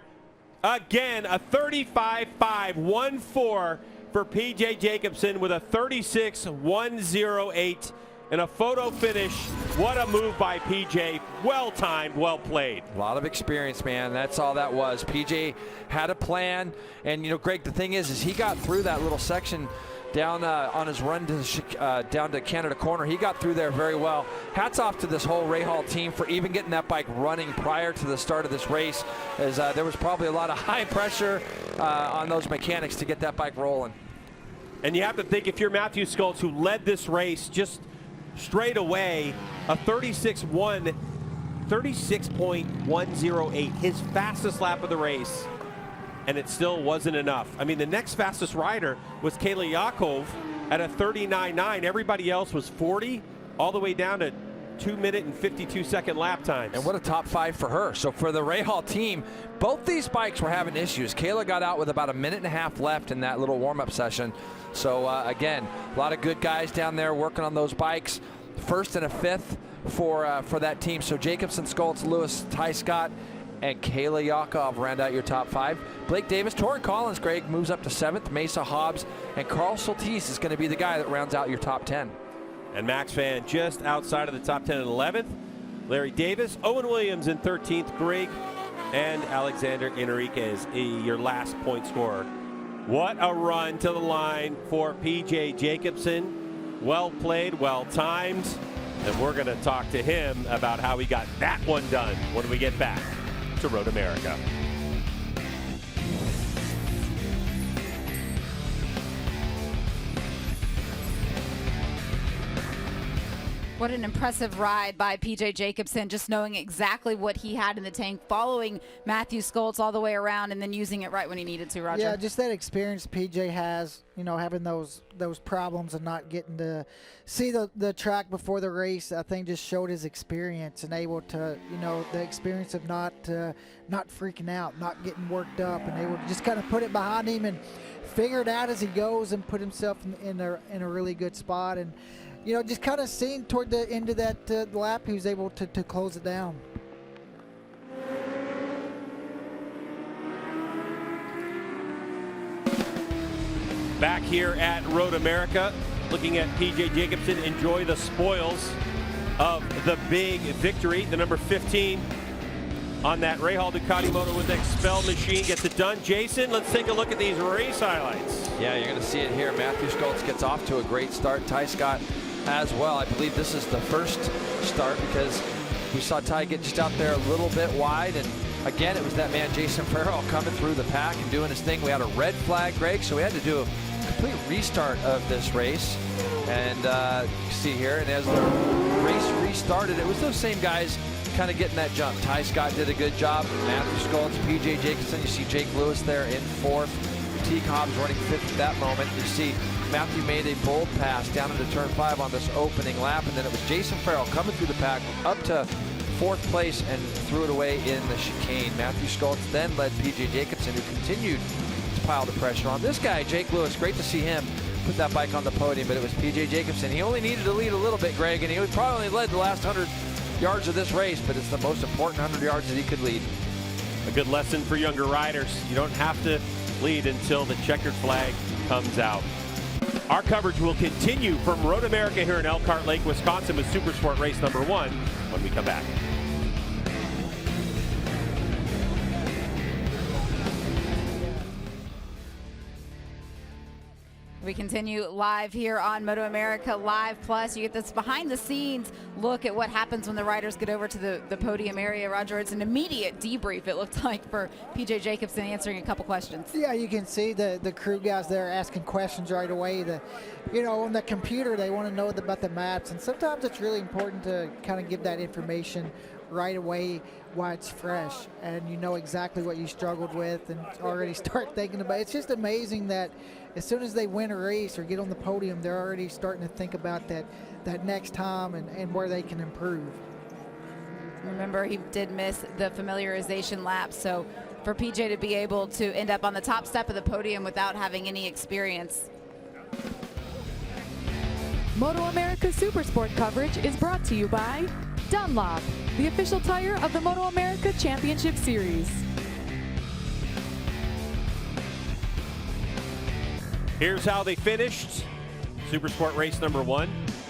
Again, a 35.514 for PJ Jacobson with a 36.108 and a photo finish. What a move by PJ. Well timed, well played. A lot of experience, man. That's all that was. PJ had a plan, and Greg, the thing is he got through that little section down on his run to down to Canada Corner. He got through there very well. Hats off to this whole Rahal team for even getting that bike running prior to the start of this race, as there was probably a lot of high pressure on those mechanics to get that bike rolling. And you have to think, if you're Matthew Schultz, who led this race just straight away, a 36.108, his fastest lap of the race, and it still wasn't enough. I mean, the next fastest rider was Kayla Yakov at a 39.9. Everybody else was 40, all the way down to 2-minute and 52-second lap times. And what a top 5 for her. So for the Rahal team, both these bikes were having issues. Kayla got out with about a minute and a half left in that little warm-up session. So again, a lot of good guys down there working on those bikes. First and a fifth for that team. So Jacobson, Schultz, Lewis, Ty Scott, and Kayla Yakov round out your top 5. Blake Davis, Torrin Collins, Greg, moves up to 7th. Mesa Hobbs and Carl Soltis is going to be the guy that rounds out your top 10. And Max Van just outside of the top 10 and 11th. Larry Davis, Owen Williams in 13th, Greg, and Alexander Enriquez, your last point scorer. What a run to the line for PJ Jacobson. Well played, well timed. And we're going to talk to him about how he got that one done when we get back to Road America. What an impressive ride by PJ Jacobson, just knowing exactly what he had in the tank, following Matthew Schultz all the way around and then using it right when he needed to, Roger. Yeah, just that experience PJ has, having those problems and not getting to see the track before the race, I think just showed his experience and able to, the experience of not freaking out, not getting worked up, and able to just kind of put it behind him and figure it out as he goes and put himself in a really good spot. And just kind of seeing toward the end of that lap, he was able to close it down. Back here at Road America, looking at PJ Jacobson enjoy the spoils of the big victory. The number 15 on that Rahal Ducati motor with the Expel machine gets it done. Jason, let's take a look at these race highlights. Yeah, you're going to see it here. Matthew Schultz gets off to a great start. Ty Scott as well. I believe this is the first start because we saw Ty get just out there a little bit wide, and again it was that man Jason Farrell coming through the pack and doing his thing. We had a red flag, Greg, so we had to do a complete restart of this race. And you see here, and as the race restarted, it was those same guys kind of getting that jump. Ty Scott did a good job. Matthew Schultz, PJ Jacobson, you see Jake Lewis there in 4th. Teague Hobbs running 5th at that moment. You see Matthew made a bold pass down into turn 5 on this opening lap, and then it was Jason Farrell coming through the pack up to 4th place and threw it away in the chicane. Matthew Schultz then led PJ Jacobson, who continued to pile the pressure on. This guy, Jake Lewis, great to see him put that bike on the podium, but it was PJ Jacobson. He only needed to lead a little bit, Greg, and he probably led the last 100 yards of this race, but it's the most important 100 yards that he could lead. A good lesson for younger riders. You don't have to lead until the checkered flag comes out. Our coverage will continue from Road America here in Elkhart Lake, Wisconsin with Supersport Race number 1 when we come back. We continue live here on MotoAmerica Live Plus. You get this behind-the-scenes look at what happens when the riders get over to the podium area. Roger, it's an immediate debrief, it looked like, for P.J. Jacobsen answering a couple questions. Yeah, you can see the crew guys there asking questions right away. On the computer, they want to know about the maps, and sometimes it's really important to kind of give that information right away while it's fresh, and you know exactly what you struggled with and already start thinking about it. It's just amazing that as soon as they win a race or get on the podium, they're already starting to think about that next time and where they can improve. Remember, he did miss the familiarization lap, so for PJ to be able to end up on the top step of the podium without having any experience. MotoAmerica Supersport coverage is brought to you by Dunlop, the official tire of the MotoAmerica Championship Series. Here's how they finished. Supersport race number 1.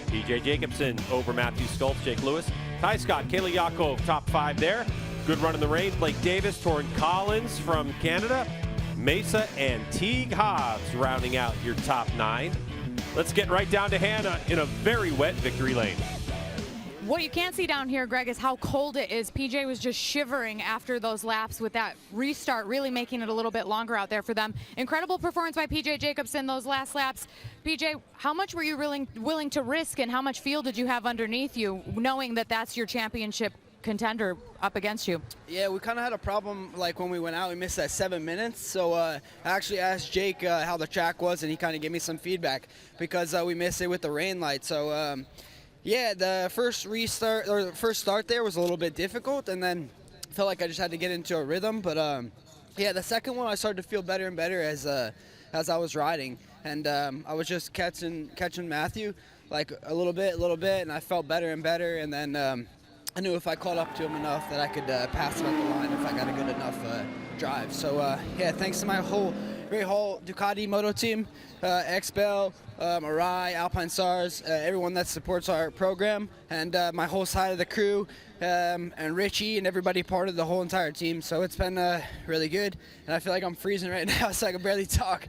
P.J. Jacobsen over Matthew Skulls, Jake Lewis. Ty Scott, Kayla Yakov, top 5 there. Good run in the rain. Blake Davis, Torrin Collins from Canada. Mesa and Teague Hobbs rounding out your top 9. Let's get right down to Hannah in a very wet victory lane. What you can't see down here, Greg, is how cold it is. PJ was just shivering after those laps with that restart, really making it a little bit longer out there for them. Incredible performance by PJ Jacobsen those last laps. PJ, how much were you willing to risk, and how much fuel did you have underneath you, knowing that that's your championship contender up against you? Yeah, we kind of had a problem like when we went out. We missed that 7 minutes, so I actually asked Jake how the track was, and he kind of gave me some feedback because we missed it with the rain light. So yeah, the first restart or the first start there was a little bit difficult, and then felt like I just had to get into a rhythm. But yeah, the second one I started to feel better and better as I was riding, and I was just catching Matthew like a little bit, and I felt better and better, and then I knew if I caught up to him enough that I could pass him at the line if I got a good enough drive. So yeah, thanks to my whole Ducati Moto team, XBEL, Arai, Alpine Stars, everyone that supports our program, and my whole side of the crew, and Richie and everybody part of the whole entire team. So it's been really good, and I feel like I'm freezing right now, so I can barely talk.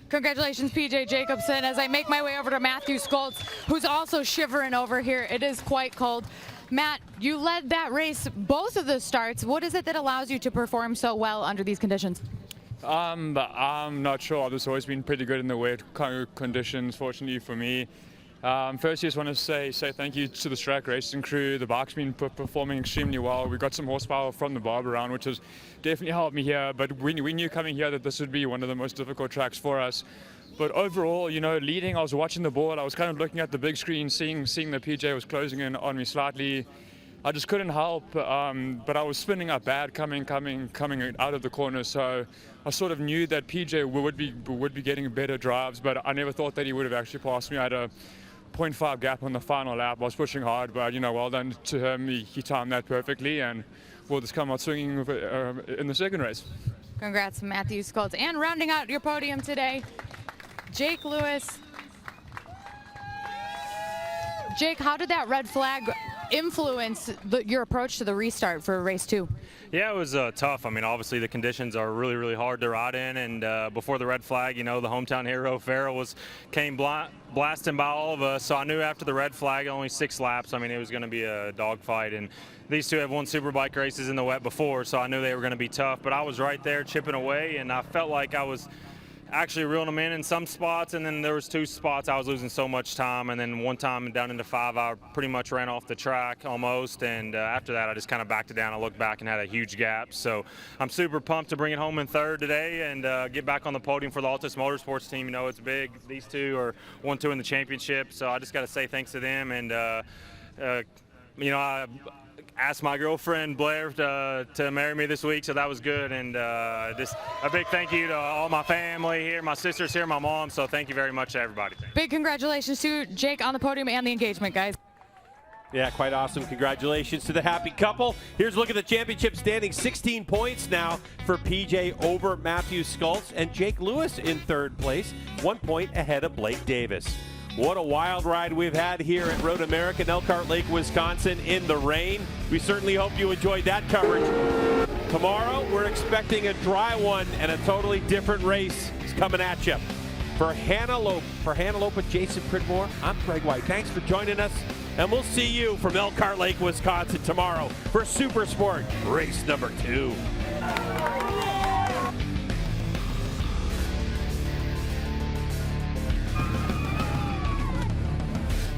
Congratulations, PJ Jacobsen. As I make my way over to Matthew Skulls, who's also shivering over here. It is quite cold. Matt, you led that race, both of the starts. What is it that allows you to perform so well under these conditions? I'm not sure. I've just always been pretty good in the wet conditions, fortunately for me. First, I just want to say thank you to the track racing crew. The bike's been performing extremely well. We got some horsepower from the barb around, which has definitely helped me here. But we knew coming here that this would be one of the most difficult tracks for us. But overall, you know, leading, I was watching the board. I was kind of looking at the big screen, seeing that PJ was closing in on me slightly. I just couldn't help, but I was spinning up bad coming out of the corner. So I sort of knew that PJ would be getting better drives, but I never thought that he would have actually passed me. I had a 0.5 gap on the final lap. I was pushing hard, but you know, well done to him. He timed that perfectly, and we'll just come out swinging in the second race. Congrats, Matthew Skulls. And rounding out your podium today, Jake Lewis. Jake, how did that red flag influence your approach to the restart for race 2? Yeah, it was tough. I mean, obviously the conditions are really, really hard to ride in, and before the red flag, you know, the hometown hero Farrell came blasting by all of us. So I knew after the red flag, only 6 laps, I mean, it was going to be a dogfight, and these two have won Superbike races in the wet before, so I knew they were going to be tough. But I was right there chipping away, and I felt like I was actually reeling them in some spots, and then there was 2 spots I was losing so much time, and then one time down into 5 I pretty much ran off the track almost, and after that I just kind of backed it down. I looked back and had a huge gap, so I'm super pumped to bring it home in 3rd today and get back on the podium for the Altus Motorsports team. You know, it's big. These 2 are 1-2 in the championship, so I just got to say thanks to them, and you know, I asked my girlfriend Blair to marry me this week, so that was good. And just a big thank you to all my family here, my sisters here, my mom. So thank you very much to everybody. Big congratulations to Jake on the podium and the engagement, guys. Yeah, quite awesome. Congratulations to the happy couple. Here's a look at the championship standing. 16 points now for PJ over Matthew Skulls, and Jake Lewis in 3rd place, 1 point ahead of Blake Davis. What a wild ride we've had here at Road America in Elkhart Lake, Wisconsin in the rain. We certainly hope you enjoyed that coverage. Tomorrow, we're expecting a dry one and a totally different race is coming at you. For Hannah with Jason Pridmore, I'm Greg White. Thanks for joining us, and we'll see you from Elkhart Lake, Wisconsin tomorrow for Supersport Race number 2.